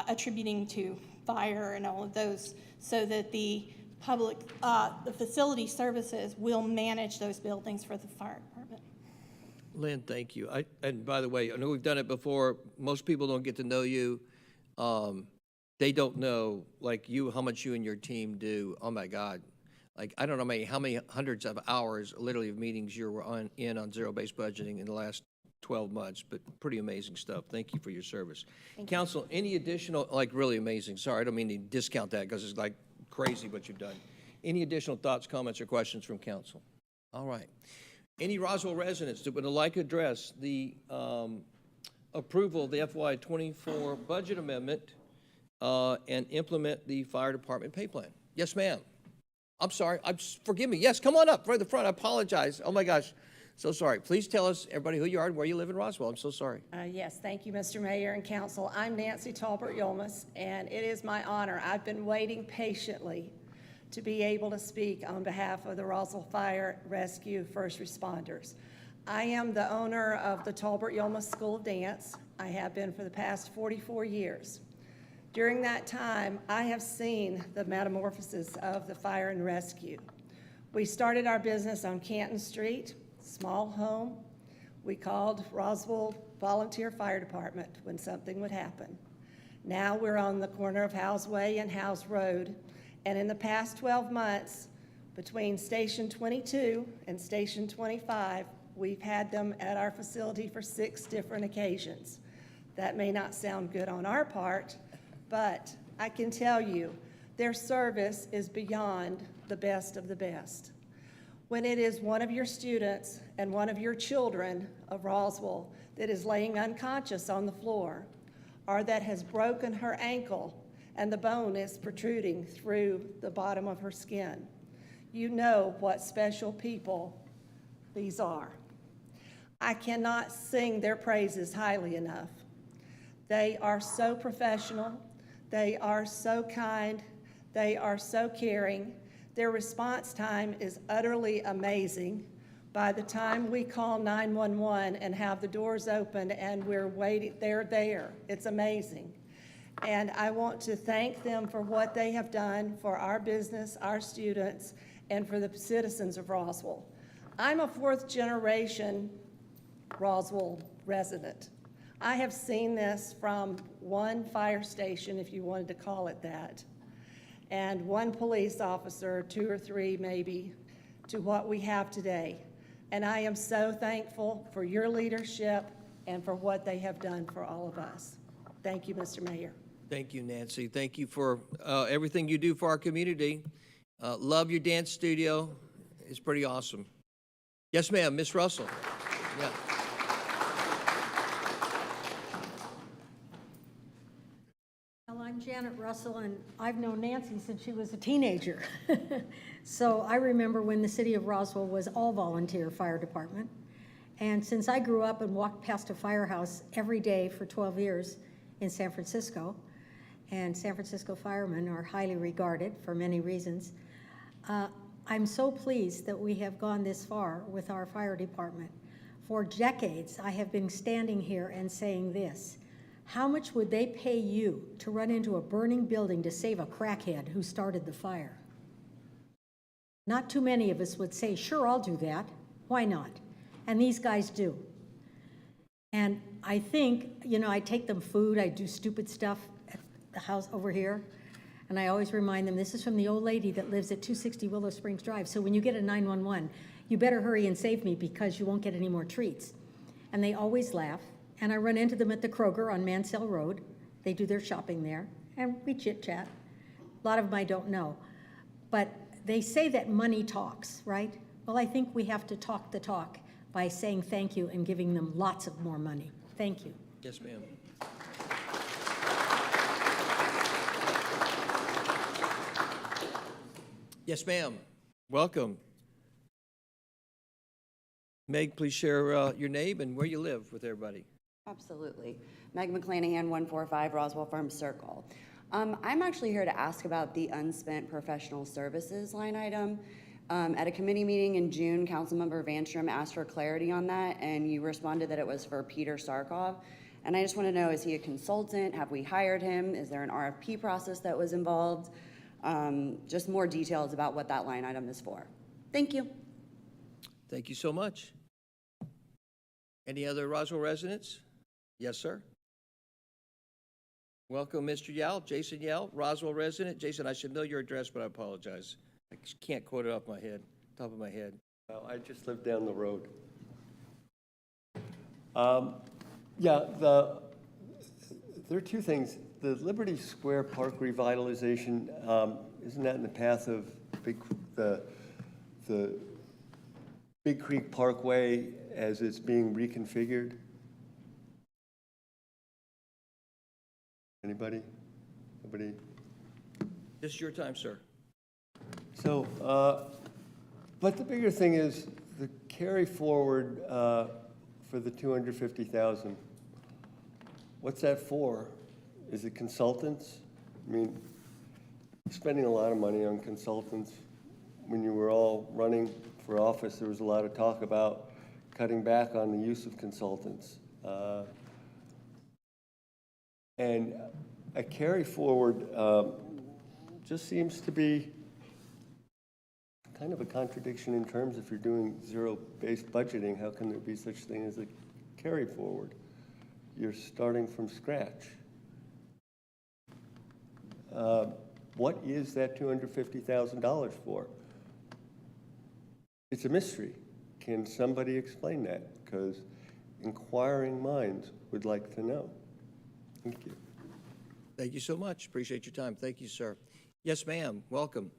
attributing to fire and all of those, so that the facility services will manage those buildings for the fire department. Lynn, thank you. And by the way, I know we've done it before. Most people don't get to know you. They don't know, like, how much you and your team do. Oh my God. Like, I don't know how many hundreds of hours, literally, of meetings you were on zero-based budgeting in the last 12 months, but pretty amazing stuff. Thank you for your service. Council, any additional, really amazing, sorry, I don't mean to discount that because it's like crazy what you've done. Any additional thoughts, comments, or questions from council? All right. Any Roswell residents that would like to address the approval of the FY24 budget amendment and implement the fire department pay plan? Yes, ma'am. I'm sorry. Forgive me. Yes, come on up right at the front. I apologize. Oh my gosh. So sorry. Please tell us, everybody, who you are and where you live in Roswell. I'm so sorry. Yes, thank you, Mr. Mayor and Council. I'm Nancy Talbert-Yolmes, and it is my honor. I've been waiting patiently to be able to speak on behalf of the Roswell Fire Rescue First Responders. I am the owner of the Talbert-Yolmes School of Dance. I have been for the past 44 years. During that time, I have seen the metamorphosis of the fire and rescue. We started our business on Canton Street, small home. We called Roswell Volunteer Fire Department when something would happen. Now we're on the corner of Howes Way and Howes Road, and in the past 12 months, between Station 22 and Station 25, we've had them at our facility for 6 different occasions. That may not sound good on our part, but I can tell you, their service is beyond the best of the best. When it is one of your students and one of your children of Roswell that is laying unconscious on the floor, or that has broken her ankle and the bone is protruding through the bottom of her skin. You know what special people these are. I cannot sing their praises highly enough. They are so professional, they are so kind, they are so caring. Their response time is utterly amazing. By the time we call 911 and have the doors open and we're waiting, they're there. It's amazing. And I want to thank them for what they have done for our business, our students, and for the citizens of Roswell. I'm a fourth generation Roswell resident. I have seen this from one fire station, if you wanted to call it that, and one police officer, 2 or 3 maybe, to what we have today. And I am so thankful for your leadership and for what they have done for all of us. Thank you, Mr. Mayor. Thank you, Nancy. Thank you for everything you do for our community. Love your dance studio. It's pretty awesome. Yes, ma'am, Miss Russell. Yeah. Well, I'm Janet Russell, and I've known Nancy since she was a teenager. So I remember when the city of Roswell was all volunteer fire department. And since I grew up and walked past a firehouse every day for 12 years in San Francisco, and San Francisco firemen are highly regarded for many reasons, I'm so pleased that we have gone this far with our fire department. For decades, I have been standing here and saying this: how much would they pay you to run into a burning building to save a crackhead who started the fire? Not too many of us would say, sure, I'll do that. Why not? And these guys do. And I think, you know, I take them food, I do stupid stuff at the house over here, and I always remind them, this is from the old lady that lives at 260 Willow Springs Drive, so when you get a 911, you better hurry and save me because you won't get any more treats. And they always laugh, and I run into them at the Kroger on Mansell Road. They do their shopping there, and we chit-chat. A lot of them I don't know. But they say that money talks, right? Well, I think we have to talk the talk by saying thank you and giving them lots of more money. Thank you. Yes, ma'am. Yes, ma'am. Welcome. Meg, please share your name and where you live with everybody. Absolutely. Meg McClanahan, 145 Roswell Farm Circle. I'm actually here to ask about the unspent professional services line item. At a committee meeting in June, Councilmember Vanstrom asked for clarity on that, and you responded that it was for Peter Sarkov. And I just want to know, is he a consultant? Have we hired him? Is there an RFP process that was involved? Just more details about what that line item is for. Thank you. Thank you so much. Any other Roswell residents? Yes, sir. Welcome, Mr. Yao, Jason Yao, Roswell resident. Jason, I should know your address, but I apologize. I can't quote it off my head, top of my head. Well, I just live down the road. Yeah, there are 2 things. The Liberty Square Park revitalization, isn't that in the path of the Big Creek Parkway as it's being reconfigured? Anybody? Nobody? This is your time, sir. So, but the bigger thing is the carry forward for the $250,000. What's that for? Is it consultants? I mean, spending a lot of money on consultants. When you were all running for office, there was a lot of talk about cutting back on the use of consultants. And a carry forward just seems to be kind of a contradiction in terms if you're doing zero-based budgeting, how can there be such thing as a carry forward? You're starting from scratch. What is that $250,000 for? It's a mystery. Can somebody explain that? Because inquiring minds would like to know. Thank you. Thank you so much. Appreciate your time. Thank you, sir. Yes, ma'am. Welcome.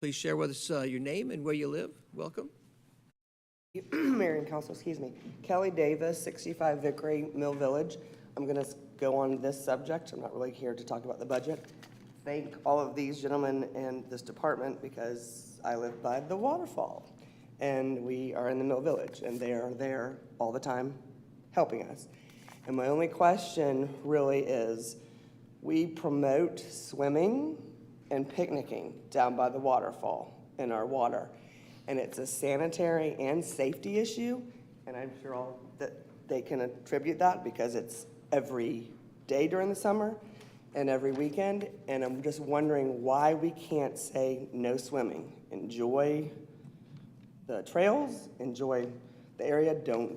Please share with us your name and where you live. Welcome. Mayor and Council, excuse me. Kelly Davis, 65 Vickery Mill Village. I'm going to go on this subject. I'm not really here to talk about the budget. Thank all of these gentlemen and this department because I live by the waterfall. And we are in the Mill Village, and they are there all the time helping us. And my only question really is, we promote swimming and picnicking down by the waterfall in our water. And it's a sanitary and safety issue, and I'm sure all that they can attribute that because it's every day during the summer and every weekend. And I'm just wondering why we can't say no swimming. Enjoy the trails, enjoy the area, don't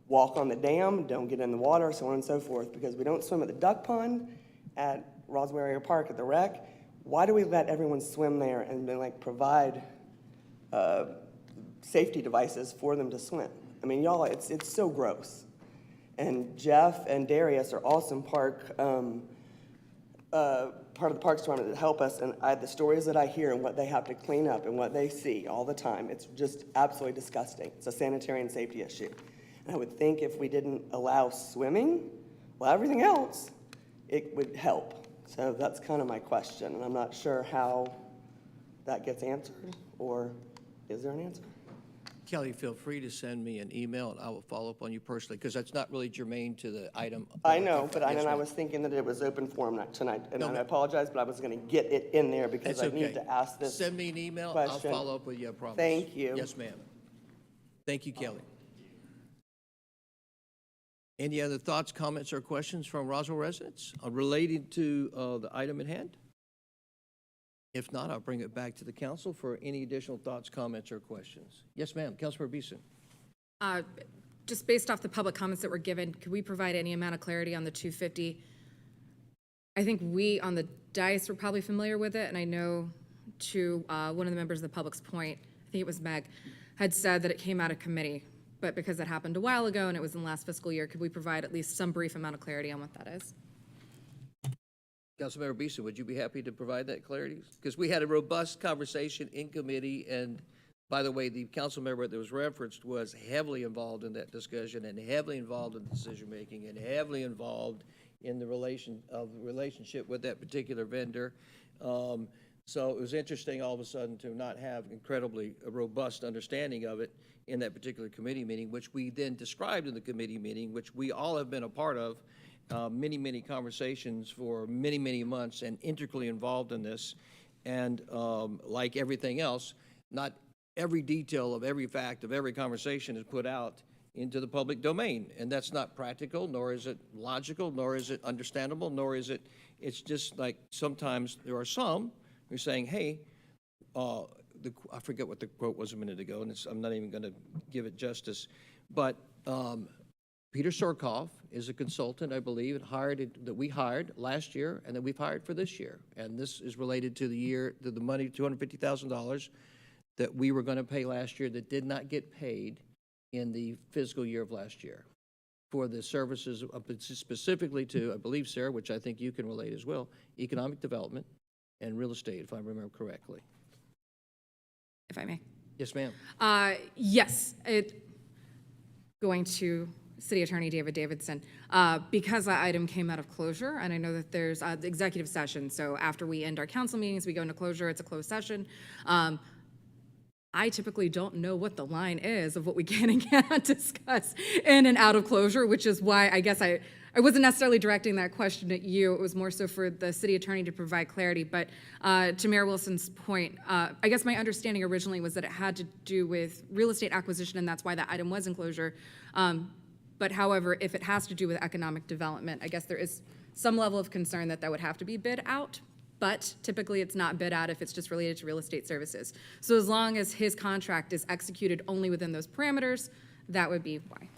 walk on the dam, don't get in the water, so on and so forth, because we don't swim at the duck pond at Roswell Area Park at the rec. Why do we let everyone swim there and then like provide safety devices for them to swim? I mean, y'all, it's so gross. And Jeff and Darius are awesome part of the Parks Department that help us, and the stories that I hear and what they have to clean up and what they see all the time, it's just absolutely disgusting. It's a sanitary and safety issue. And I would think if we didn't allow swimming, well, everything else, it would help. So that's kind of my question, and I'm not sure how that gets answered, or is there an answer? Kelly, feel free to send me an email, and I will follow up on you personally, because that's not really germane to the item. I know, but Yes, I ma'am. was thinking that it was open forum tonight, and No, I ma'am. apologize, but I was going to get it in there because That's I okay. need to ask this. Send me an email, question. I'll follow up with you, I promise. Thank you. Yes, ma'am. Thank you, Kelly. Any other thoughts, comments, or questions from Roswell residents related to the item at hand? If not, I'll bring it back to the council for any additional thoughts, comments, or questions. Yes, ma'am. Councilmember Beeson. Just based off the public comments that were given, could we provide any amount of clarity on the 250? I think we on the dais were probably familiar with it, and I know to one of the members of the public's point, I think it was Meg, had said that it came out of committee, but because that happened a while ago and it was in the last fiscal year, could we provide at least some brief amount of clarity on what that is? Councilmember Beeson, would you be happy to provide that clarity? Because we had a robust conversation in committee, and by the way, the council member that was referenced was heavily involved in that discussion and heavily involved in decision-making and heavily involved in the relationship with that particular vendor. So it was interesting all of a sudden to not have incredibly robust understanding of it in that particular committee meeting, which we then described in the committee meeting, which we all have been a part of, many conversations for many months and integrally involved in this. And like everything else, not every detail of every fact of every conversation is put out into the public domain. And that's not practical, nor is it logical, nor is it understandable, nor is it, it's just like sometimes there are some who are saying, hey, I forget what the quote was a minute ago, and I'm not even going to give it justice, but Peter Sorkoff is a consultant, I believe, that we hired last year and that we've hired for this year. And this is related to the money, $250,000 that we were going to pay last year that did not get paid in the fiscal year of last year for the services specifically to, I believe, Sarah, which I think you can relate as well, economic development and real estate, if I remember correctly. If I may. Yes, ma'am. Yes, going to City Attorney David Davidson, because that item came out of closure, and I know that there's the executive session, so after we end our council meetings, we go into closure, it's a closed session. I typically don't know what the line is of what we can and cannot discuss in and out of closure, which is why I guess I wasn't necessarily directing that question at you. It was more so for the city attorney to provide clarity. But to Mayor Wilson's point, I guess my understanding originally was that it had to do with real estate acquisition, and that's why that item was in closure. But however, if it has to do with economic development, I guess there is some level of concern that that would have to be bid out. But typically it's not bid out if it's just related to real estate services. So as long as his contract is executed only within those parameters, that would be why.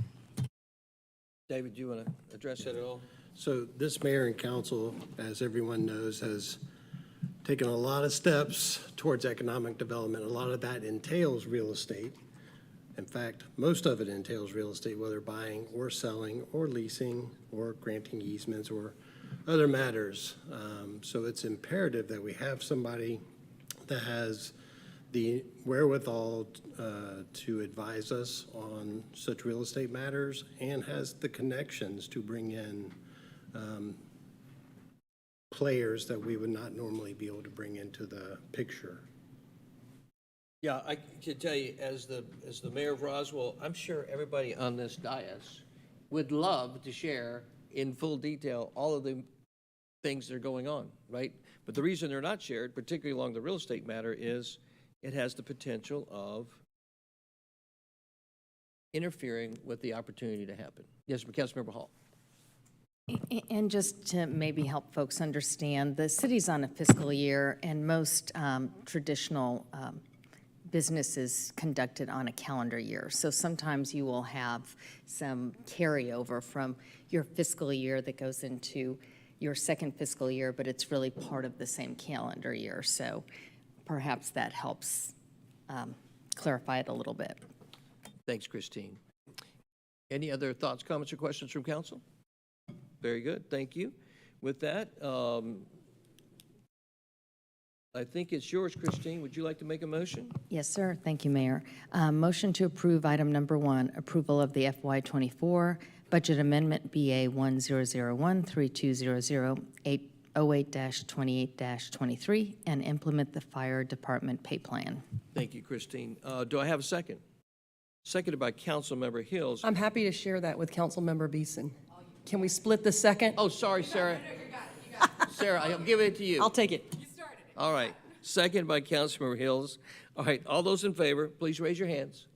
David, do you want to address that at all? So this mayor and council, as everyone knows, has taken a lot of steps towards economic development. A lot of that entails real estate. In fact, most of it entails real estate, whether buying or selling or leasing or granting easements or other matters. So it's imperative that we have somebody that has the wherewithal to advise us on such real estate matters and has the connections to bring in players that we would not normally be able to bring into the picture. Yeah, I can tell you, as the mayor of Roswell, I'm sure everybody on this dais would love to share in full detail all of the things that are going on, right? But the reason they're not shared, particularly along the real estate matter, is it has the potential of interfering with the opportunity to happen. Yes, Councilmember Hall. And just to maybe help folks understand, the city's on a fiscal year, and most traditional business is conducted on a calendar year. So sometimes you will have some carryover from your fiscal year that goes into your second fiscal year, but it's really part of the same calendar year. So perhaps that helps clarify it a little bit. Thanks, Christine. Any other thoughts, comments, or questions from council? Very good, thank you. With that, I think it's yours, Christine. Would you like to make a motion? Yes, sir. Thank you, Mayor. Motion to approve item number 1, approval of the FY24 budget amendment BA 1001-3200-808-28-23 and implement the fire department pay plan. Thank you, Christine. Do I have a second? Seconded by Councilmember Hills. I'm happy to share that with Councilmember Beeson. Can we split the second? Oh, sorry, Sarah. Sarah, I'll give it to you. I'll take it. All right. Second by Councilmember Hills. All right. All those in favor, please raise your hands.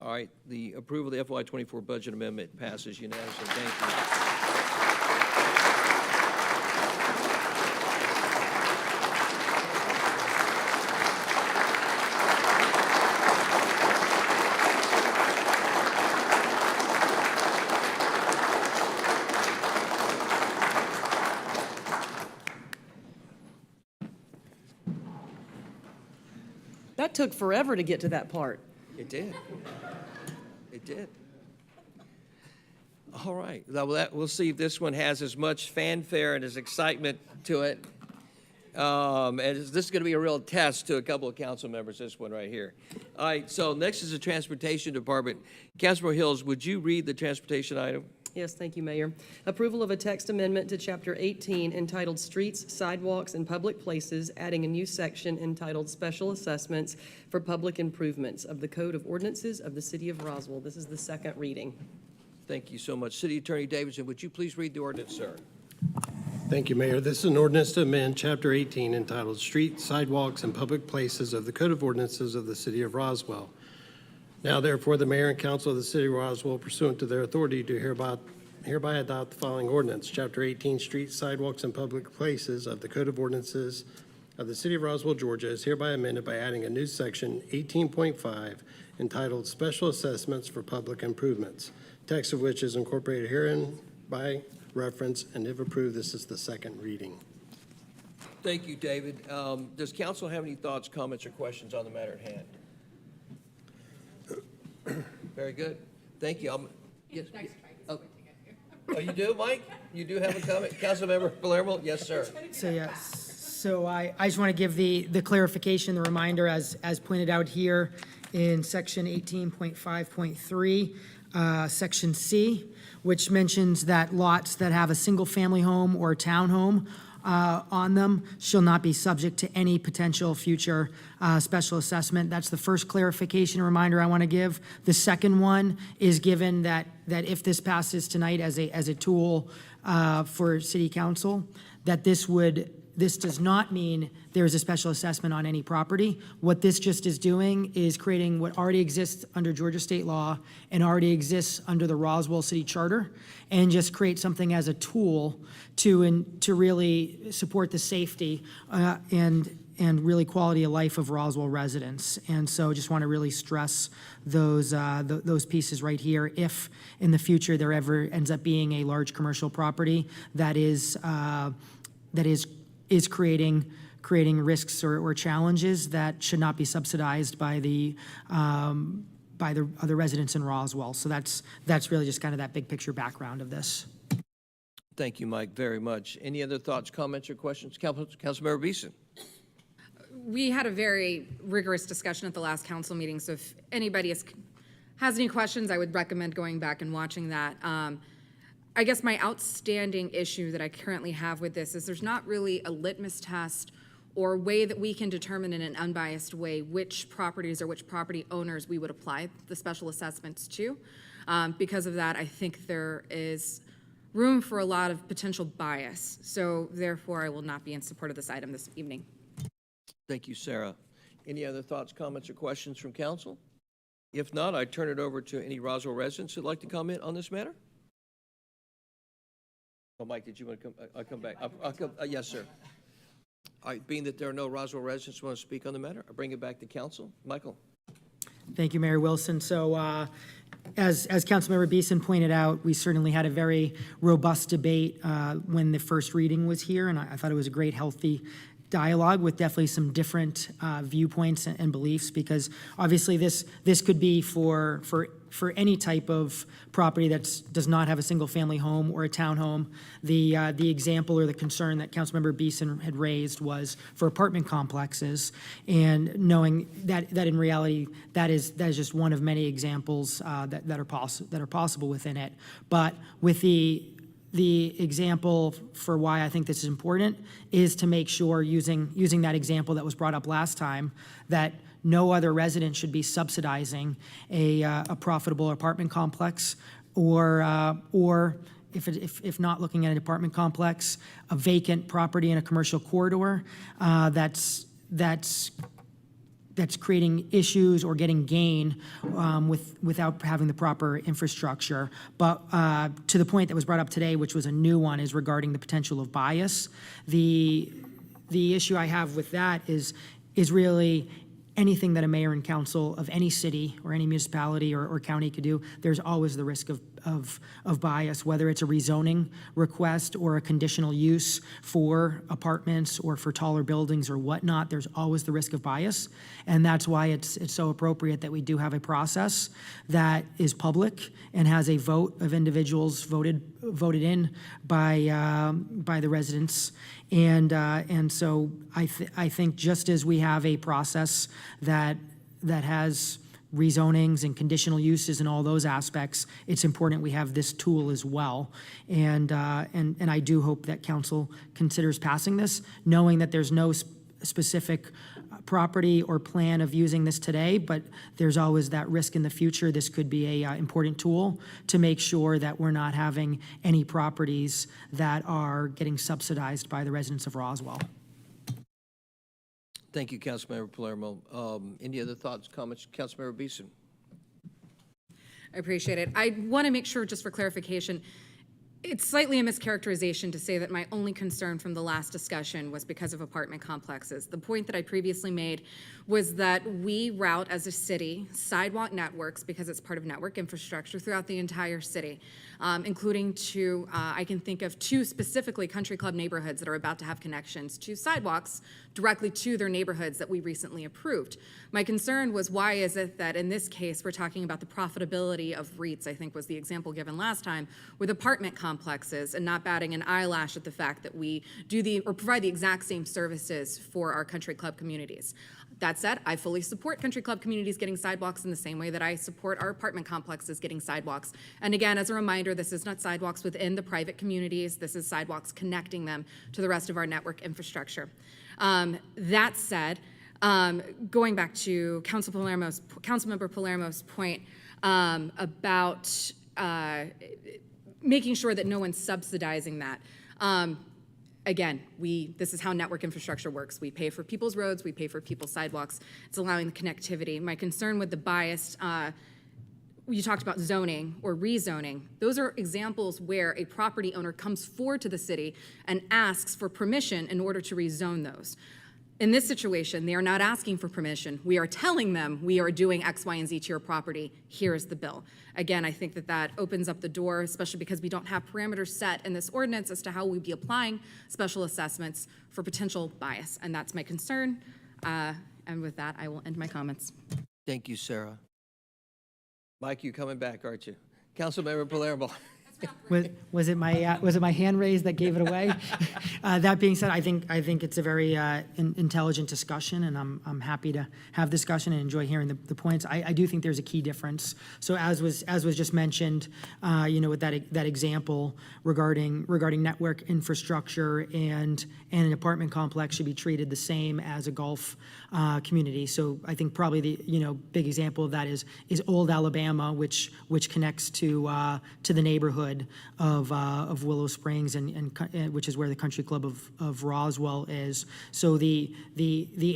All right. The approval of the FY24 budget amendment passes unanimously. Thank you. That took forever to get to that part. It did. It did. All right. We'll see if this one has as much fanfare and as excitement to it. And this is going to be a real test to a couple of council members, this one right here. All right. So next is the Transportation Department. Councilmember Hills, would you read the transportation item? Yes, thank you, Mayor. Approval of a text amendment to Chapter 18 entitled Streets, Sidewalks, and Public Places, adding a new section entitled Special Assessments for Public Improvements of the Code of Ordinances of the City of Roswell. This is the second reading. Thank you so much. City Attorney Davidson, would you please read the ordinance, sir? Thank you, Mayor. This is an ordinance to amend Chapter 18 entitled Streets, Sidewalks, and Public Places of the Code of Ordinances of the City of Roswell. Now, therefore, the mayor and council of the city of Roswell, pursuant to their authority, do hereby adopt the following ordinance. Chapter 18, Streets, Sidewalks, and Public Places of the Code of Ordinances of the city of Roswell, Georgia, is hereby amended by adding a new section, 18.5, entitled Special Assessments for Public Improvements, text of which is incorporated herein by reference, and if approved, this is the second reading. Thank you, David. Does council have any thoughts, comments, or questions on the matter at hand? Very good. Thank you. Yes. Oh, you do, Mike? You do have a comment? Councilmember Palermo? Yes, sir. So, yes. So I just want to give the clarification, the reminder, as pointed out here in section 18.5.3, section C, which mentions that lots that have a single-family home or townhome on them shall not be subject to any potential future special assessment. That's the first clarification and reminder I want to give. The second one is given that if this passes tonight as a tool for city council, that this does not mean there is a special assessment on any property. What this just is doing is creating what already exists under Georgia state law and already exists under the Roswell City Charter, and just create something as a tool to really support the safety and really quality of life of Roswell residents. And so just want to really stress those pieces right here. If in the future there ever ends up being a large commercial property that is creating risks or challenges that should not be subsidized by the other residents in Roswell. So that's really just kind of that big picture background of this. Thank you, Mike, very much. Any other thoughts, comments, or questions? Councilmember Beeson. We had a very rigorous discussion at the last council meeting, so if anybody has any questions, I would recommend going back and watching that. I guess my outstanding issue that I currently have with this is there's not really a litmus test or way that we can determine in an unbiased way which properties or which property owners we would apply the special assessments to. Because of that, I think there is room for a lot of potential bias. So therefore, I will not be in support of this item this evening. Thank you, Sarah. Any other thoughts, comments, or questions from council? If not, I turn it over to any Roswell residents who'd like to comment on this matter. Oh, Mike, did you want to come? I'll come back. I'll come, yes, sir. All right, being that there are no Roswell residents who want to speak on the matter, I'll bring it back to council. Michael. Thank you, Mayor Wilson. So as Councilmember Beeson pointed out, we certainly had a very robust debate when the first reading was here, and I thought it was a great, healthy dialogue with definitely some different viewpoints and beliefs, because obviously this could be for any type of property that does not have a single-family home or a townhome. The example or the concern that Councilmember Beeson had raised was for apartment complexes, and knowing that in reality that is just one of many examples that are possible within it. But with the example for why I think this is important is to make sure, using that example that was brought up last time, that no other resident should be subsidizing a profitable apartment complex, or if not looking at an apartment complex, a vacant property in a commercial corridor that's creating issues or getting gain without having the proper infrastructure. But to the point that was brought up today, which was a new one, is regarding the potential of bias. The issue I have with that is really anything that a mayor and council of any city or any municipality or county could do, there's always the risk of bias, whether it's a rezoning request or a conditional use for apartments or for taller buildings or whatnot. There's always the risk of bias, and that's why it's so appropriate that we do have a process that is public and has a vote of individuals voted in by the residents. And so I think just as we have a process that has rezonings and conditional uses and all those aspects, it's important we have this tool as well. And I do hope that council considers passing this, knowing that there's no specific property or plan of using this today, but there's always that risk in the future. This could be a important tool to make sure that we're not having any properties that are getting subsidized by the residents of Roswell. Thank you, Councilmember Palermo. Any other thoughts, comments? Councilmember Beeson. I appreciate it. I want to make sure, just for clarification, it's slightly a mischaracterization to say that my only concern from the last discussion was because of apartment complexes. The point that I previously made was that we route as a city sidewalk networks, because it's part of network infrastructure, throughout the entire city, including I can think of 2 specifically country club neighborhoods that are about to have connections to sidewalks directly to their neighborhoods that we recently approved. My concern was, why is it that in this case we're talking about the profitability of REITs, I think was the example given last time, with apartment complexes, and not batting an eyelash at the fact that we provide the exact same services for our country club communities. That said, I fully support country club communities getting sidewalks in the same way that I support our apartment complexes getting sidewalks. And again, as a reminder, this is not sidewalks within the private communities. This is sidewalks connecting them to the rest of our network infrastructure. That said, going back to Councilmember Palermo's point about making sure that no one's subsidizing that. Again, this is how network infrastructure works. We pay for people's roads, we pay for people's sidewalks. It's allowing the connectivity. My concern with the bias, you talked about zoning or rezoning. Those are examples where a property owner comes forward to the city and asks for permission in order to rezone those. In this situation, they are not asking for permission. We are telling them we are doing X, Y, and Z to your property. Here is the bill. Again, I think that opens up the door, especially because we don't have parameters set in this ordinance as to how we'd be applying special assessments for potential bias. And that's my concern. And with that, I will end my comments. Thank you, Sarah. Mike, you coming back, aren't you? Councilmember Palermo. Was it my hand raised that gave it away? That being said, I think it's a very intelligent discussion, and I'm happy to have discussion and enjoy hearing the points. I do think there's a key difference. So as was just mentioned, with that example regarding network infrastructure and an apartment complex should be treated the same as a golf community. So I think probably the big example of that is Old Alabama, which connects to the neighborhood of Willow Springs and which is where the Country Club of Roswell is. So the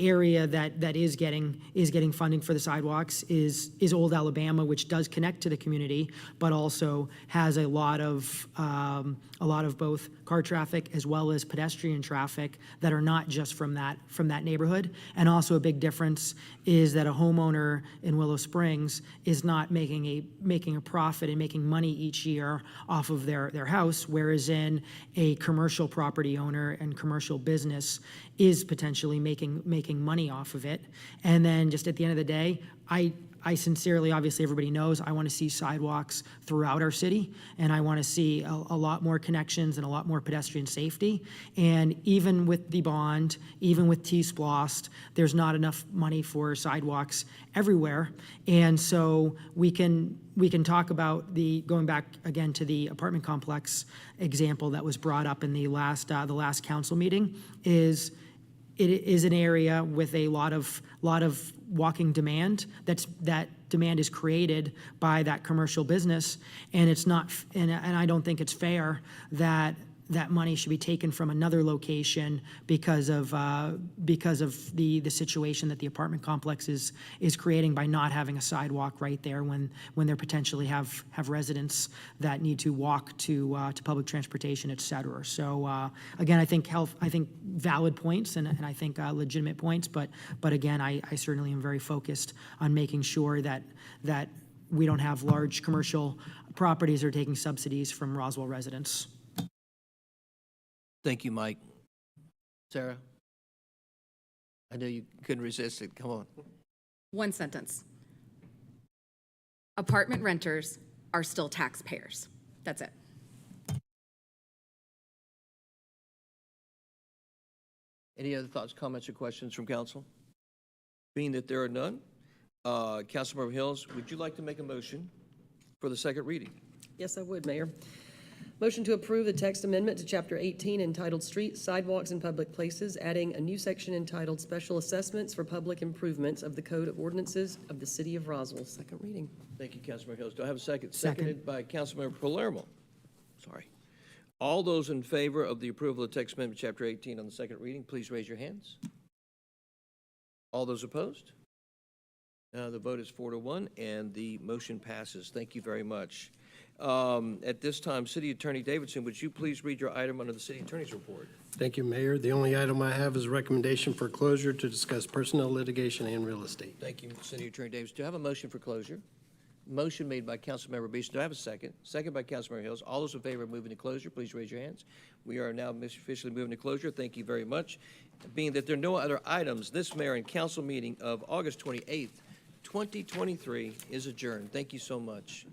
area that is getting funding for the sidewalks is Old Alabama, which does connect to the community, but also has a lot of both car traffic as well as pedestrian traffic that are not just from that neighborhood. And also a big difference is that a homeowner in Willow Springs is not making a profit and making money each year off of their house, whereas in a commercial property owner and commercial business is potentially making money off of it. And then just at the end of the day, I sincerely, obviously everybody knows, I want to see sidewalks throughout our city, and I want to see a lot more connections and a lot more pedestrian safety. And even with the bond, even with T-Splost, there's not enough money for sidewalks everywhere. And so we can talk about going back again to the apartment complex example that was brought up in the last council meeting, it is an area with a lot of walking demand. That demand is created by that commercial business, and it's not. And I don't think it's fair that money should be taken from another location because of the situation that the apartment complex is creating by not having a sidewalk right there when they potentially have residents that need to walk to public transportation, et cetera. So again, I think valid points and I think legitimate points, but again, I certainly am very focused on making sure that we don't have large commercial properties that are taking subsidies from Roswell residents. Thank you, Mike. Sarah? I know you couldn't resist it. Come on. One sentence. Apartment renters are still taxpayers. That's it. Any other thoughts, comments, or questions from council? Being that there are none, Councilmember Hills, would you like to make a motion for the second reading? Yes, I would, Mayor. Motion to approve the text amendment to Chapter 18 entitled Streets, Sidewalks, and Public Places, adding a new section entitled Special Assessments for Public Improvements of the Code of Ordinances of the City of Roswell. Second reading. Thank you, Councilmember Hills. Do I have a second? Second. Seconded by Councilmember Palermo. Sorry. All those in favor of the approval of text amendment Chapter 18 on the second reading, please raise your hands. All those opposed? The vote is 4-1, and the motion passes. Thank you very much. At this time, City Attorney Davidson, would you please read your item under the City Attorney's report? Thank you, Mayor. The only item I have is a recommendation for closure to discuss personnel litigation and real estate. Thank you, City Attorney Davis. Do I have a motion for closure? Motion made by Councilmember Beeson. Do I have a second? Second by Councilmember Hills. All those in favor of moving to closure, please raise your hands. We are now officially moving to closure. Thank you very much. Being that there are no other items, this mayor and council meeting of August 28th, 2023 is adjourned. Thank you so much.